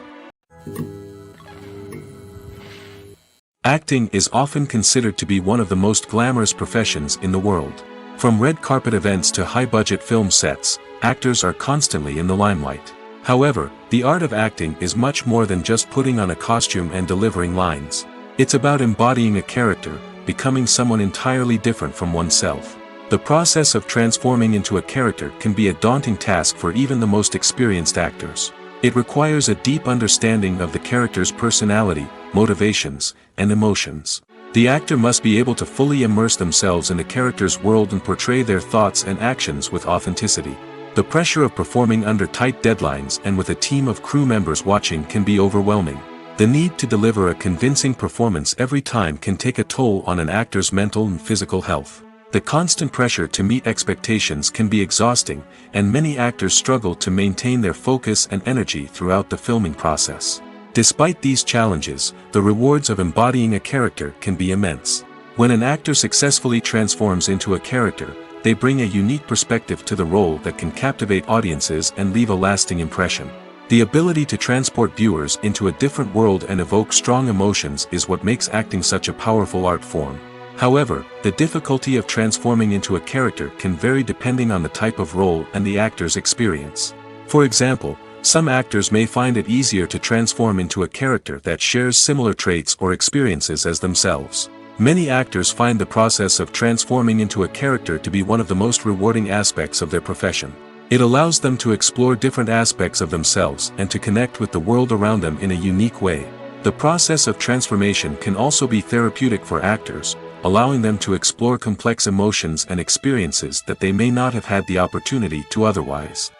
Acting is often considered to be one of the most glamorous professions in the world. From red carpet events to high-budget film sets, actors are constantly in the limelight. However, the art of acting is much more than just putting on a costume and delivering lines. It's about embodying a character, becoming someone entirely different from oneself. The process of transforming into a character can be a daunting task for even the most experienced actors. It requires a deep understanding of the character's personality, motivations, and emotions. The actor must be able to fully immerse themselves in the character's world and portray their thoughts and actions with authenticity. The pressure of performing under tight deadlines and with a team of crew members watching can be overwhelming. The need to deliver a convincing performance every time can take a toll on an actor's mental and physical health. The constant pressure to meet expectations can be exhausting, and many actors struggle to maintain their focus and energy throughout the filming process. Despite these challenges, the rewards of embodying a character can be immense. When an actor successfully transforms into a character, they bring a unique perspective to the role that can captivate audiences and leave a lasting impression. The ability to transport viewers into a different world and evoke strong emotions is what makes acting such a powerful art form. However, the difficulty of transforming into a character can vary depending on the type of role and the actor's experience. For example, some actors may find it easier to transform into a character that shares similar traits or experiences as themselves. Many actors find the process of transforming into a character to be one of the most rewarding aspects of their profession. It allows them to explore different aspects of themselves and to connect with the world around them in a unique way. The process of transformation can also be therapeutic for actors, allowing them to explore complex emotions and experiences that they may not have had the opportunity to otherwise.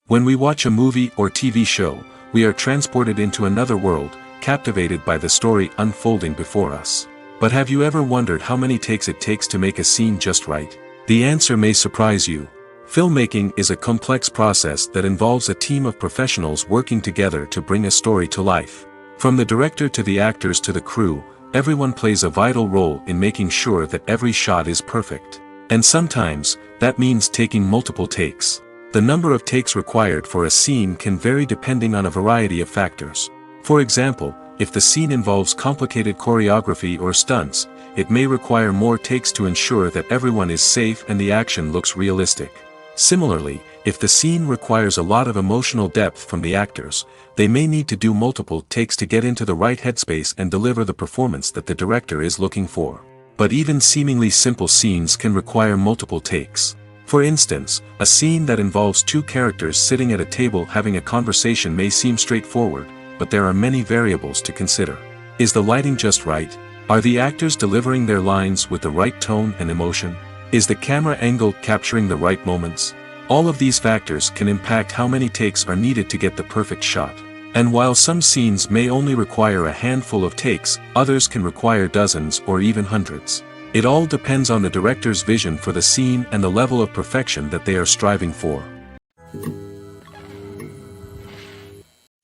When we watch a movie or TV show, we are transported into another world, captivated by the story unfolding before us. But have you ever wondered how many takes it takes to make a scene just right? The answer may surprise you. Filmmaking is a complex process that involves a team of professionals working together to bring a story to life. From the director to the actors to the crew, everyone plays a vital role in making sure that every shot is perfect. And sometimes, that means taking multiple takes. The number of takes required for a scene can vary depending on a variety of factors. For example, if the scene involves complicated choreography or stunts, it may require more takes to ensure that everyone is safe and the action looks realistic. Similarly, if the scene requires a lot of emotional depth from the actors, they may need to do multiple takes to get into the right headspace and deliver the performance that the director is looking for. But even seemingly simple scenes can require multiple takes. For instance, a scene that involves two characters sitting at a table having a conversation may seem straightforward, but there are many variables to consider. Is the lighting just right? Are the actors delivering their lines with the right tone and emotion? Is the camera angle capturing the right moments? All of these factors can impact how many takes are needed to get the perfect shot. And while some scenes may only require a handful of takes, others can require dozens or even hundreds. It all depends on the director's vision for the scene and the level of perfection that they are striving for.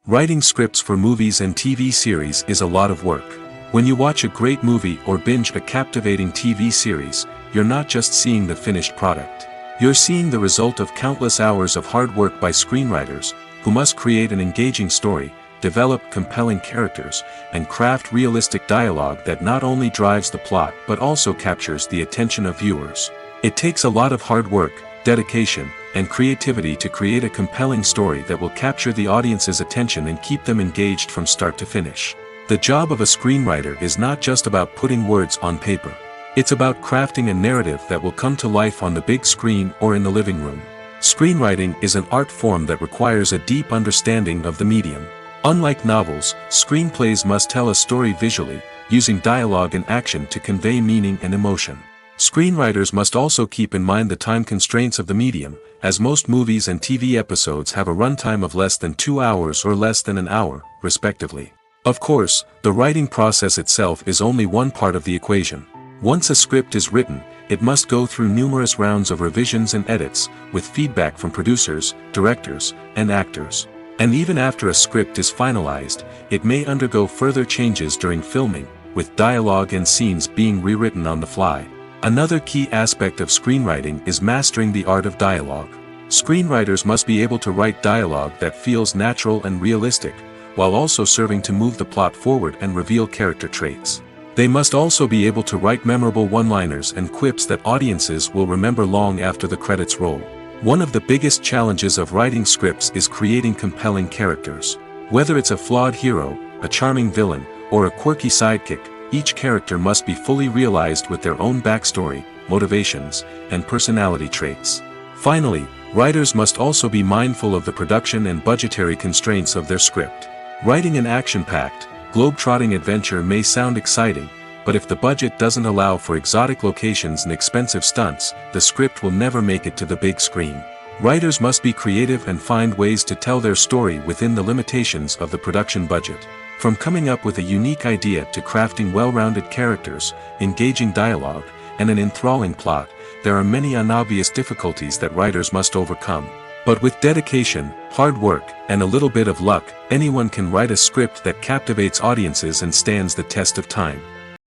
Writing scripts for movies and TV series is a lot of work. When you watch a great movie or binge a captivating TV series, you're not just seeing the finished product. You're seeing the result of countless hours of hard work by screenwriters, who must create an engaging story, develop compelling characters, and craft realistic dialogue that not only drives the plot but also captures the attention of viewers. It takes a lot of hard work, dedication, and creativity to create a compelling story that will capture the audience's attention and keep them engaged from start to finish. The job of a screenwriter is not just about putting words on paper. It's about crafting a narrative that will come to life on the big screen or in the living room. Screenwriting is an art form that requires a deep understanding of the medium. Unlike novels, screenplays must tell a story visually, using dialogue and action to convey meaning and emotion. Screenwriters must also keep in mind the time constraints of the medium, as most movies and TV episodes have a runtime of less than 2 hours or less than an hour, respectively. Of course, the writing process itself is only one part of the equation. Once a script is written, it must go through numerous rounds of revisions and edits, with feedback from producers, directors, and actors. And even after a script is finalized, it may undergo further changes during filming, with dialogue and scenes being rewritten on the fly. Another key aspect of screenwriting is mastering the art of dialogue. Screenwriters must be able to write dialogue that feels natural and realistic, while also serving to move the plot forward and reveal character traits. They must also be able to write memorable one-liners and quips that audiences will remember long after the credits roll. One of the biggest challenges of writing scripts is creating compelling characters. Whether it's a flawed hero, a charming villain, or a quirky sidekick, each character must be fully realized with their own backstory, motivations, and personality traits. Finally, writers must also be mindful of the production and budgetary constraints of their script. Writing an action-packed, globe-trotting adventure may sound exciting, but if the budget doesn't allow for exotic locations and expensive stunts, the script will never make it to the big screen. Writers must be creative and find ways to tell their story within the limitations of the production budget. From coming up with a unique idea to crafting well-rounded characters, engaging dialogue, and an enthralling plot, there are many unobvious difficulties that writers must overcome. But with dedication, hard work, and a little bit of luck, anyone can write a script that captivates audiences and stands the test of time.